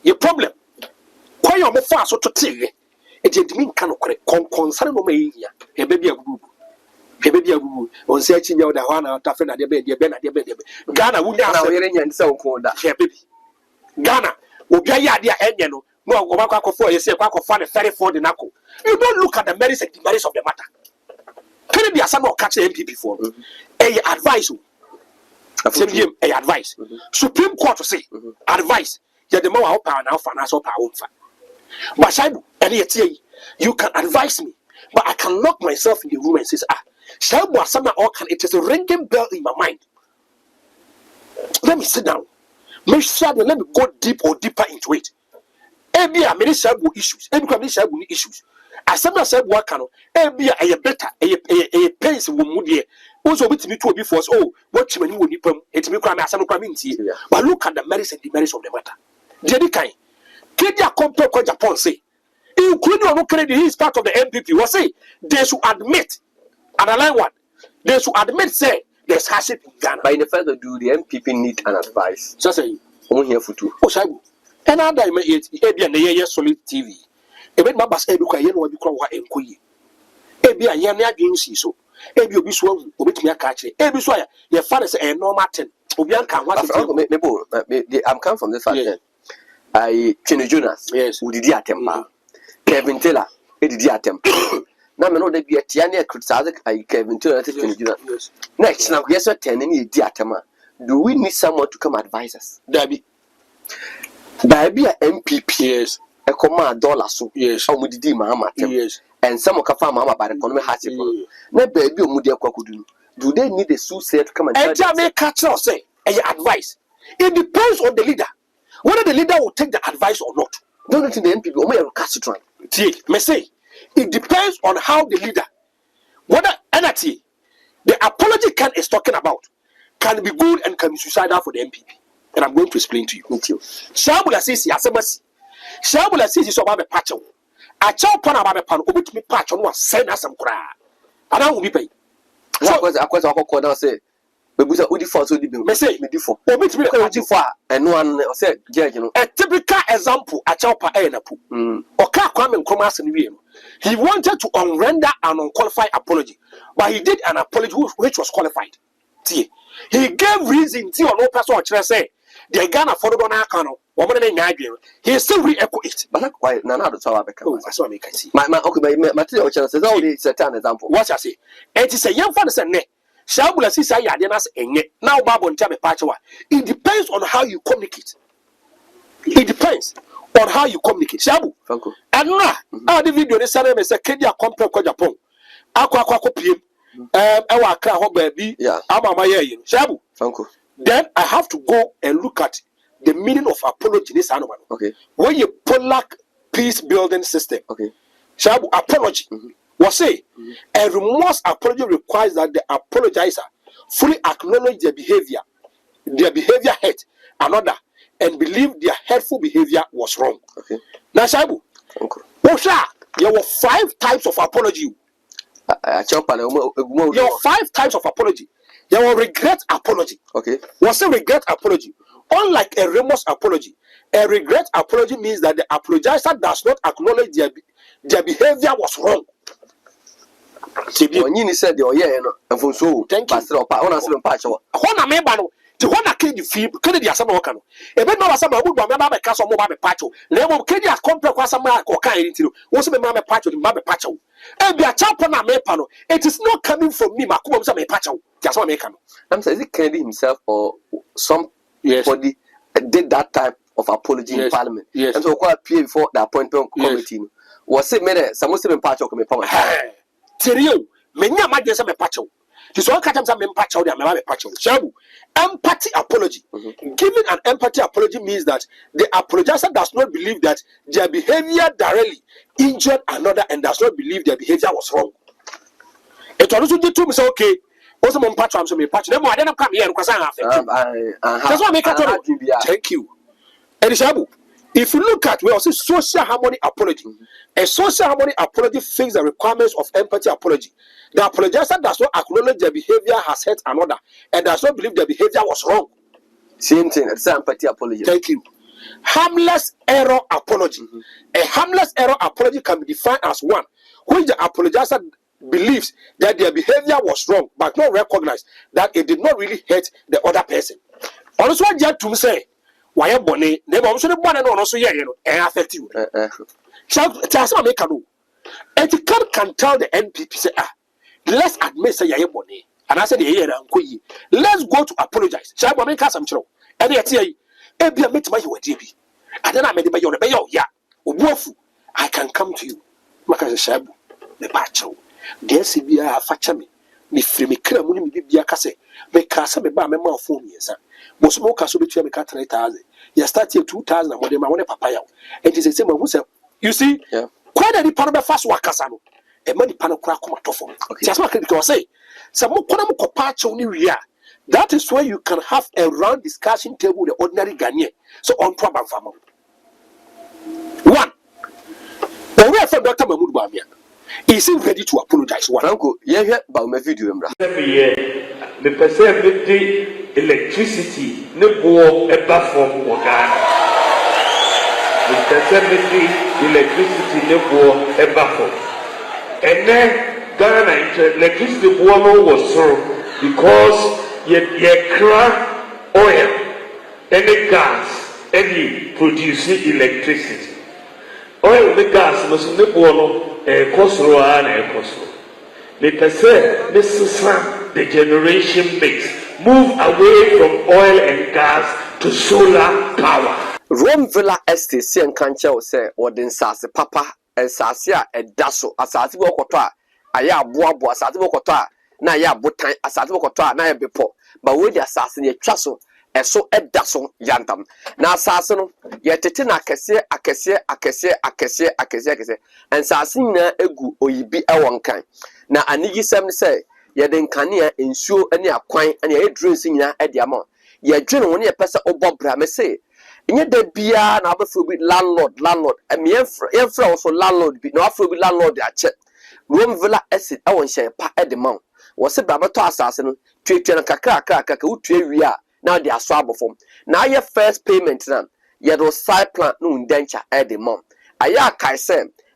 your problem kwa yo mo fa so to tire e je dimi kan okore konsare no ma yia e be bia gugu on searchi nya o da ho na taf na de be na de be Ghana wunya na o yere nya ndi say on da e baby Ghana obi aye ade a enye no no o ba kwa akofo ye say kwa akofa ne 34 de nako. You don't look at the merits and demerits of the matter. Can it be a son of catch MPP for a advice? A advice. Supreme Court to say advice. Yeah, the more power now finance or power. But Shaibu, and you can advise me, but I can lock myself in the room and say, Shaibu, somehow it is a ringing bell in my mind. Let me sit down. Make sure let me go deep or deeper into it. Every many Shaibu issues, every Shaibu issues. As some said, what can be a better a pace of Moody? Also, with me to be forced. Oh, what you mean, it's me crime as some crime. But look at the merits and demerits of the matter. Jedikai, Kedia compare what Japan say, including on credit, he is part of the MPP. Was say they should admit, and align one, they should admit, say there's hardship in Ghana. By the further do the MPP need an advice. So say, I'm here for two. Oh, Shabu, and I may eat a solid TV. Even my bass educa yen will be called enquy. Ebi a yen again see so. Ebi obi so obit me a catch. Ebi so your father say a normal 10. Obianka what I'm coming from this fact. I Kenny Jonas, yes, who did the attempt. Kevin Taylor, he did the attempt. Now, I know they be a Tiania criticized. I Kevin Taylor, Kenny Jonas. Next, now, yes, what 10 any diatema. Do we need someone to come advise us? Debbie. Baby, MPPs. A command dollar so yes, or would the Mahama yes, and some of Kafama by the economy has it. No baby, Mudia Kwakudu. Do they need a suicide to come and catch or say advice? It depends on the leader. Whether the leader will take the advice or not. Don't let the MPP or may cast it. May say it depends on how the leader, whether NRT, the apology Ken is talking about can be good and can be suicidal for the MPP. And I'm going to explain to you. Shabula says, Yasamasi. Shabula says it's about the patch. A chow pan about the pan, obit me patch on one send us some cry. And I will be paid. So, I was a call say, but we are only for so deep. May say, before, obit me for and one said, a typical example, a chow pan and a poo. Or car come and come as in the he wanted to render an unqualified apology, but he did an apology which was qualified. He gave reason to no person or say, the Ghana for the Nakano, woman in Nigeria, he still re-echo it. But not quite none of the tower. That's what I can see. My okay, my material channel says only it's a an example. What I say, it is a young father said, Shabula Sisa Yadinas and yet now Babu and Tabe Pachawa. It depends on how you communicate. It depends on how you communicate. Shabu. And now, the video, the Saturday, Mr. Kenya Compre Japan. Aqua PM. Our car, baby. Yeah. I'm a Maya. Shabu. Then I have to go and look at the meaning of apology in this animal. Okay. When you Polak peace building system. Okay. Shabu, apology. Was say a remorse apology requires that the apologizer fully acknowledge their behavior hurt another, and believe their hurtful behavior was wrong. Okay. Now, Shabu, there were 5 types of apology. There were 5 types of apology. There were regret apology. Okay. Was a regret apology. Unlike a remorse apology, a regret apology means that the apologizer does not acknowledge their behavior was wrong. You said the no and for so thank you. Hona meba no ti hona keji fi kene dia sama waka no ebe no asama obu do meba be ka so mo ba be pacho na emo keji a compare kwa sama ko kan yin ti no wo so be ma be pacho di ma be pacho e bia chapo na mepa no it is not coming from me makuma so me pacho dia so me ka no I'm saying is it Kennedy himself or somebody did that type of apology in parliament and so quite appear before the appointment committee was it made some muslim pacho come power Terio, many of my days are pacho. This one catch some pacho, they are pacho. Shabu, empathy apology. Giving an empathy apology means that the apologizer does not believe that their behavior directly injured another and does not believe their behavior was wrong. It also did to me say, okay, what's the patch? I'm so me patch. Then I didn't come here because I have. That's what I make it. Thank you. And Shabu. If you look at, we also social harmony apology. A social harmony apology fixes the requirements of empathy apology. The apologizer does not acknowledge their behavior has hurt another and does not believe their behavior was wrong. Same thing, it's empathy apology. Thank you. Harmless error apology. A harmless error apology can be defined as one which the apologizer believes that their behavior was wrong but not recognize that it did not really hurt the other person. Also, what you to say. Why bonnet? Never also the one and also yeah, you know, affect you. Chasma make a no. And you can tell the NPP say, let's admit say yeah bonnet. And I said yeah, let's go to apologize. Shall make us some trouble. And yet be a meet my UDB. And then I made it by your yeah. Wofu, I can come to you. Makaza Shabu, the pacho. There see be a fachami. Me free me cram me be a casse. Me casa me ba me mouth for me, sir. Most smoke so between me cat 3,000. You start here 2,000 when they want papaya. And it is the same who say, you see, quite a part of the first wakasano. A money panel crack on my toffle. Just what I say. Some more patch only real. That is where you can have a round discussion table with the ordinary Ghanaian. So on problem farmer. One. The way for Dr. Mahmoud Bamia. Is he ready to apologize? One uncle, yeah, but my video, the percent electricity ne boɔ ɛba fam wɔ Ghana. The percent electricity ne boɔ ɛba fam. Ɛnɛ Ghana electricity boɔ no wɔ soro because yɛ kra oil ɛne gas ɛde produce electricity. Oil ne gas no so ne boɔ no ɛkɔ soro a na ɛkɔ soro. The percent ne sisa the generation mix. Move away from oil and gas to solar power. Rome Villa Estate si enkanche o se odin sase papa ensase a edaso asase bo koto a aya aboabo asase bo koto a na aya abotan asase bo koto a na aya bepo ba we di asase ne twa so eso edaso yantam na asase no ye tete na akese ensase nyina egu oyibi ewonkan na anigi sem ne se ye den kanea ensuo ane akwan ane ye drones nyina e dia ma ye dwene woni ye pese obobra me se nye da bia na abafo bi landlord emi yefra also landlord bi na afro bi landlord ache Rome Villa Estate e won hye pa e de ma wo se ba beto asase no twetwe na kakra wutwe wi a na de aso abofom na ye first payment na ye do side plan no ndencha e de ma aya kai se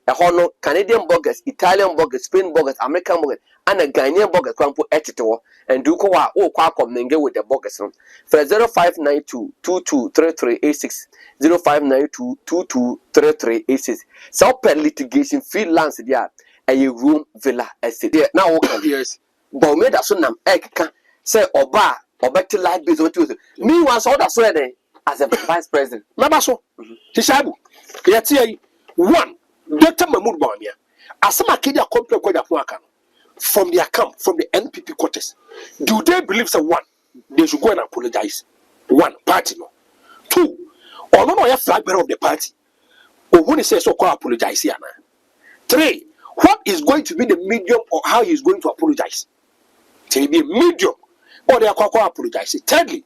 e ho no Canadian burgers, Italian burgers, Spain burgers, American burgers and a Ghanaian bogus kwampo etito and do ko wa o kwa komnenge with the bogus for 0592223386 0592223386 so per litigation freelance there a room villa estate there now yes but me da so nam ekeka say oba obeti light based on Tuesday me once order so there as a vice president remember so Tishabu yeti one Dr. Mahmoud Bawumia asama kenya complain kwa aka from their camp, from the NPP quarters. Do they believe that one, they should go and apologize? One, party no. Two, or no a flag bearer of the party. Or when he says so called apologize here now. Three, what is going to be the medium or how he is going to apologize? Can be a medium or they are called apologize. Thirdly,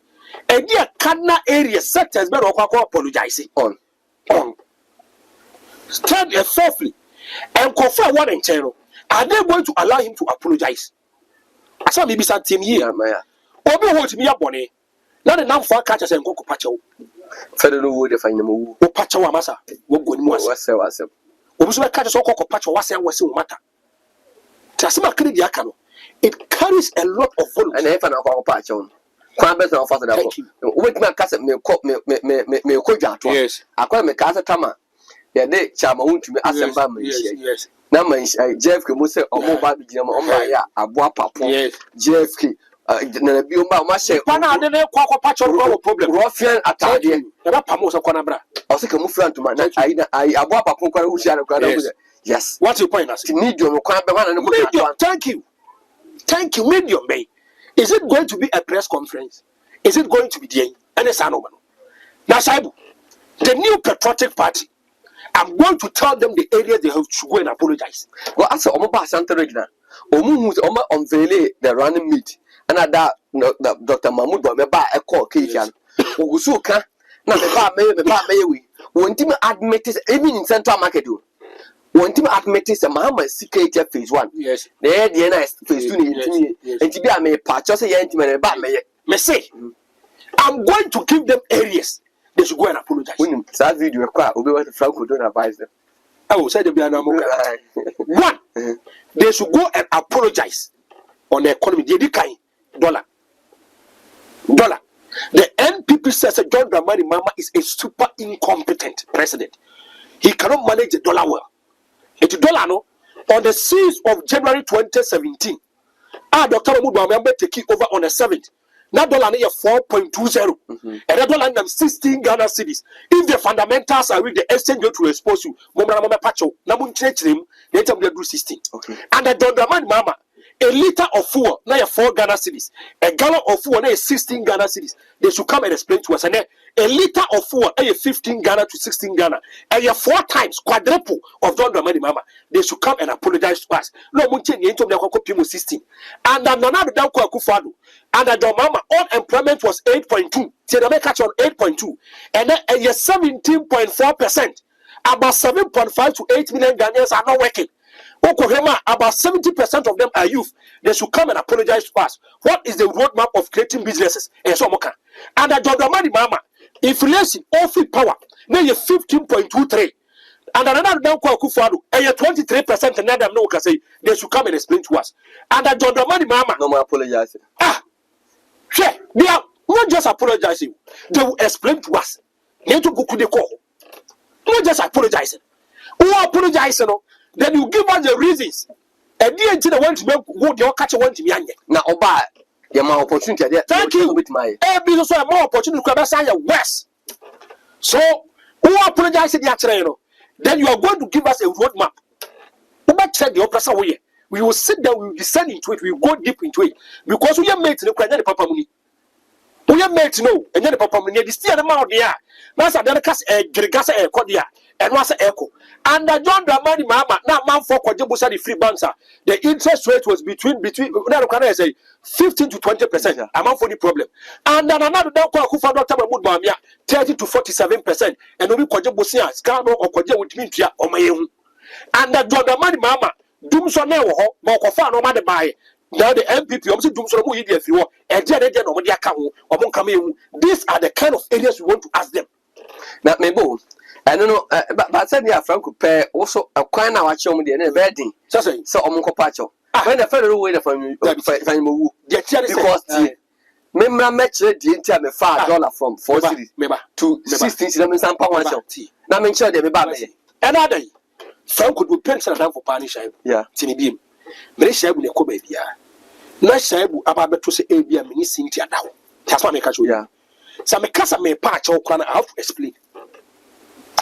a dear Kana area sectors better or apologize on. Thirdly, and fourthly, and confirm one in channel. Are they going to allow him to apologize? I saw maybe some team here, Maya. Obi hold me up on it. Not enough for catchers and go to Pacho. Federal would define the move. O Pacho Massa. What good was was Obusuma catches all Pacho was and was matter. Tasma Kiriakano. It carries a lot of volume. And if an alcohol patch on. Crambers and father. With my cousin, me yes. I call me Casa Tama. Yeah, they chama to me as a family. Yes. Na Jeff ke mose omoba bi gina mo ya aboa papo Jeff ke na bi o ma she pana ade na kwa pacho no problem Ruffian atade e ba pamo so kona bra o se ke mu friend to man ai aboa papo kwa wusi ara kwa na yes what's your point as medium kwa be man medium thank you medium bay is it going to be a press conference is it going to be the any sano na Saibu the new patriotic party I'm going to tell them the areas they have to go and apologize. Well, as a Omoba Santa Regina, Omu Oma unveil the running meat, and that Dr. Mahmoud Bawumia a call Kajan. Ugusuka, now the bar may one team admit it even in Central Market. One team admit it, Mahama CKT phase 1. Yes, the DNS phase 2, and to be a may purchase a gentleman and bat may say, I'm going to give them areas. They should go and apologize. When that video require Obi Franco don't advise them. I will say one, they should go and apologize on the economy. $. The NPP says that John Dramani Mahama is a super incompetent president. He cannot manage the dollar well. It's dollar no. On the 6th of January 2017, Dr. Mahmoud Bawumia taking over on the 7th. Now dollar near 4.20, and the dollar now 16 Ghana cedis. If the fundamentals are with the exchange rate to expose you, Mama Pacho, Namun Chechim, they tell me do 16. And the John Dramani Mahama, a liter of fuel now 4 Ghana cedis, a gallon of fuel now 16 Ghana cedis. They should come and explain to us. And a liter of fuel now 15 Ghana to 16 Ghana, and 4 times quadruple of John Dramani Mahama. They should come and apologize to us. No Munche into the 16, and another down Akufo-Addo. And the Mama unemployment was 8.2. They catch on 8.2, and then 17.4%. About 7.5 to 8 million Ghanaians are not working. Okohema, about 70% of them are youth. They should come and apologize to us. What is the roadmap of creating businesses? And the John Dramani Mahama, inflation, all power, now you 15.23. And another down Akufo-Addo, and 23%. And them no can say they should come and explain to us. And the John Dramani Mahama, no more apologizing. They are not just apologizing, they will explain to us. Not just apologizing. Who apologizing? Then you give us the reasons. And the end want to make what your catcher want to be. Now, Oba, you have opportunity. Thank you. With my business, so more opportunity to say West. So, who apologizing? Then you are going to give us a roadmap. We might check the opera way. We will sit down, we will descend into it, we will go deep into it. Because we are made to know the Papa Muni. We are made to know, and then the Papa Muni, the steer them out there. That's a delicate Gregasa Air Cordia, and was an echo. And the John Dramani Mahama, now man for Kwajabusa, the free banker, the interest rate was between now can I say 15 to 20%. Amount for the problem. And then another down Kufa Dr. Mahmoud Bawumia, 30 to 47%. And we Kwajabusia, Scarborough or Kwaja with Mintia or my own. And the John Dramani Mahama. Dumso newo ho ma okofa no ma de bae now the MPP obviously Dumso mo yidi afi ho e je no mo de aka ho omo nka ma ehu. These are the kind of areas we want to ask them. Na mebo eno no but said ya Franco pe also a kwan na wa che omo de na be din so omo nkopa che when the federal way from you because memra match the entire me $5 from 4 cities to 16 cities and pound na me sure dey me ba me another so could be pension for panish yeah tinibim me shaibu ne ko ba bia na shaibu ababeto se e bia me Cynthia dawo that's why me catch you yeah so me kasa me pa cha okra na I have to explain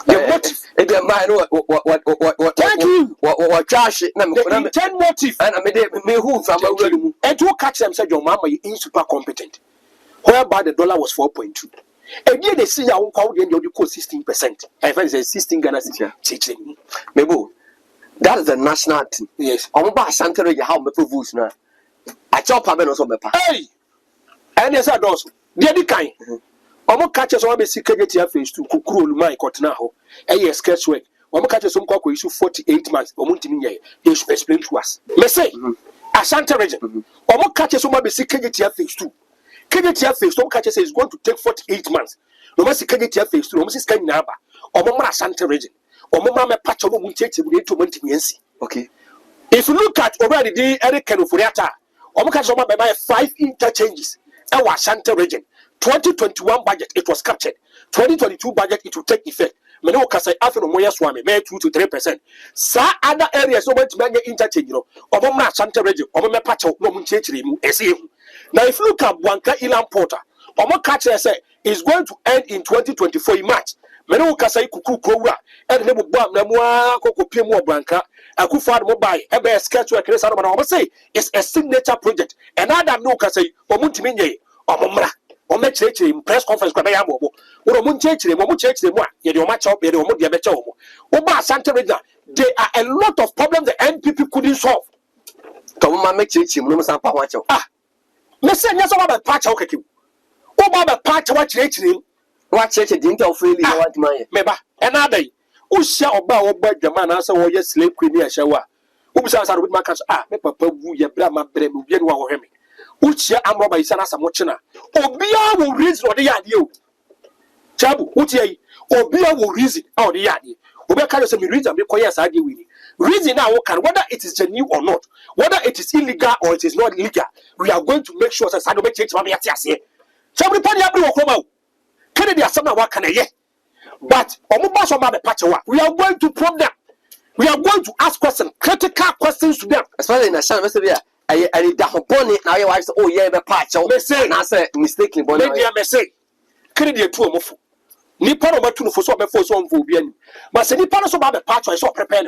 the motive if your mind what thank you what trash na me the intent motive and me who from awurum and to catch them say your mama is super competent whereby the dollar was 4.2 and then they see ya won kwa dey dey 16%. I find say 16 Ghana cedis. Mebo, that is the national team. Yes. Omo ba Ashanti Reggae how me vote na. I chop am no so me pa. Hey. And yes ados. Dey di kan. Omo catch so be CKGT phase 2 kukuru oluma ikotena ho. Eh sketch work. Omo catch so mko issue 48 months. Omo ntimi nye. They should explain to us. Me say Ashanti Reggae. Omo catch so be CKGT phase 2. KGTF phase 2 catch say is going to take 48 months. No matter KGTF phase 2, no matter scan naba. Omo mra Ashanti Reggae. Omo mra me patch no mu cheche mu to ntimi ensi. Okay. If you look at already the Eric Kenufuriata, omo catch so be buy 5 interchanges. E wa Ashanti Reggae. 2021 budget it was captured. 2022 budget it will take effect. Me no ka say afi no moya swame me 2 to 3%. Sa other areas no want to make interchange no. Omo mra Ashanti Reggae. Omo me patch no mu cheche mu esi. Now, if you look at Bwanka Ilan Porter, Omo Kache say is going to end in 2024 in March. Many will say Kuku Kura, and the Mubam Namua Coco Pimo Bwanka, Akufad Mobile, Ebe sketch work, Omo say it's a signature project. And I don't know say Omuntimine, Omomra, Omeche in press conference, Kabayamo, Omunche, Omuche, Yedo match up, Yedo Diabeto, Oba Ashanti Reggae. There are a lot of problems the NPP couldn't solve. Tomma make chichi, no sampa wacho. Listen, yes, about patch okay. What about the patch what you what church didn't tell freely what my member another who shall about the man answer or yes slave queen near shower. Who sounds out with my cats? Me papa woo ya brama brem bien wa hemi. Who share am by sana samochina. Obia will reason or the idea. Chabu, what ye? Obia will reason or the idea. Obia carries some reason because yes, I do winning. Reason now, whether it is genuine or not, whether it is illegal or it is not legal, we are going to make sure that I don't make change. So everybody have to come out. Kennedy has some work can I but we are going to probe them. We are going to ask questions, critical questions to them. Especially in a channel, Mr. I need that bonnet now. Your wife, oh yeah, the patch. I said mistakenly, bonnet. I say Kennedy to a move. Nippon over to for some before some for bien. But say Nippon so bad the patch I saw prepared.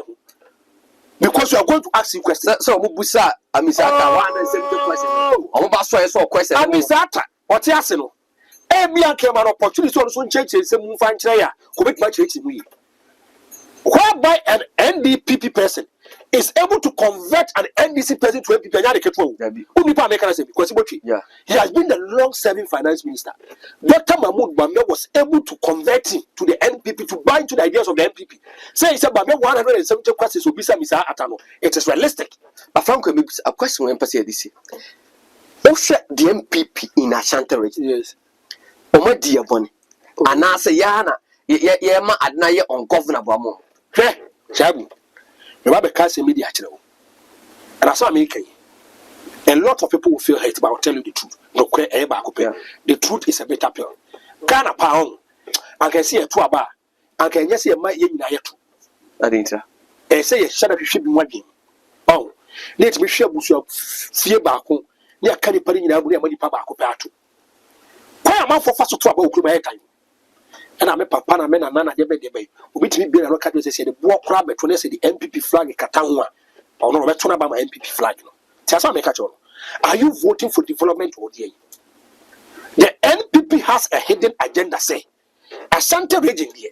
Because you are going to ask you questions. So Mubusa, Amisata, 170 questions. I'm about to question. Amisata, what you asking? Every came an opportunity to change some fan chair, commit much to me. Whereby an NDPP person is able to convert an NDC person to MPP, because he has been the long-serving finance minister. Dr. Mahmoud Bamia was able to convert him to the NPP, to buy into the ideas of the NPP. Say, he said, Bamia 170 questions will be some Mr. Atano. It is realistic. But Franco, a question when Passia this year. The MPP in Ashanti Reggae. Yes. Omo dear bonnie. And I say, Yana, ma adna ungovernable among. Chabu. You have a cast media channel. And I saw me. A lot of people will feel hate, but I'll tell you the truth. No, the truth is a better pill. Ghana pound. I can see a 2 bar. I can just see a my yen. I didn't say a shut up, you should be working. Oh, let me share with you. Fear back home. Near Canny Pari in Abu Money Papa Copatu. Why am I for fast to trouble time? And I'm a papa and men and nana debate. Which me be a rocket as say the war crab when I say the MPP flag in Katanwa. Or no, let's talk about my MPP flag. Tell me, catch on. Are you voting for development or the NPP has a hidden agenda, say. Ashanti Reggae here.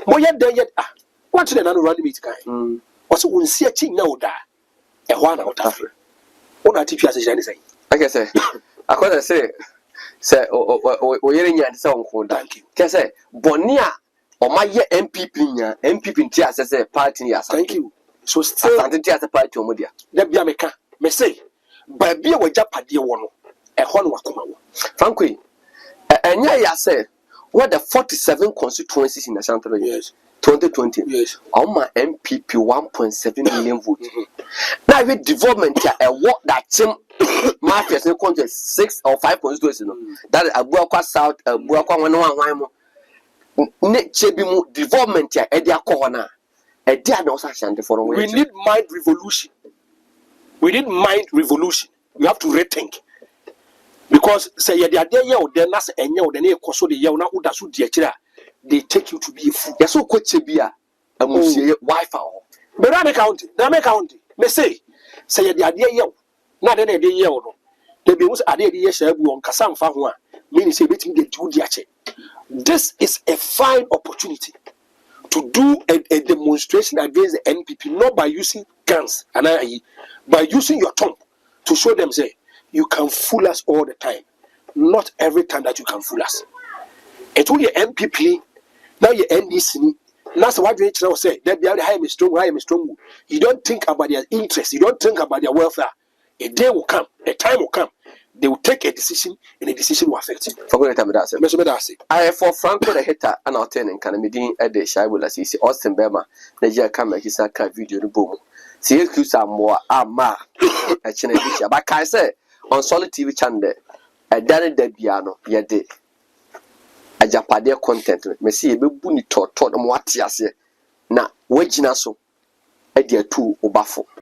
Moya there yet. What did another run meet guy? Also, we'll see a thing now that a one out of it. What are you saying? I can say, I could say. Say, hearing you and so on. Thank you. Can say, Bonia or my MPP, MPP Tias as a party. Thank you. So, still, as a party to Modia. That be America, may say, by be a Japadi one, a Honwakuma. Frankly, and yeah, say, what the 47 constituencies in the Ashanti Reggae? Yes. 2020. Yes. Oma MPP 1.7 million votes. Now with development here, a what that Tim Marcus in country 6 or 5 constituencies. That Abuakwa South, Abuakwa 111. Ne chebimu development here, Edia Corona. Edia no such and for we need mind revolution. We need mind revolution. We have to rethink. Because say the idea or then that's a new then so the year now that's they take you to be a fool. Yes, so coach Chebia, a Wi-Fi. But Dame County, may say the idea yo, not any idea no. The bills are the idea on Kasam Fahua, meaning say between the two diache. This is a fine opportunity to do a demonstration against the NPP, not by using guns and by using your tongue to show them say you can fool us all the time. Not every time that you can fool us. It will your MPP, now your NDC. That's what we say. That they are high strong. You don't think about their interest. You don't think about their welfare. A day will come. A time will come. They will take a decision, and the decision will affect you. Forget that. I for Franco the hater and I'll tell you can meeting at the Shaibu as he see Austin Bema. The year come his video the boom. See you some more ama a channel. But I say on Solid TV channel, a Danny Debiano, yet a Japade content. Me see a buni taught them what ya say. Na wejina so a dear two or baffle.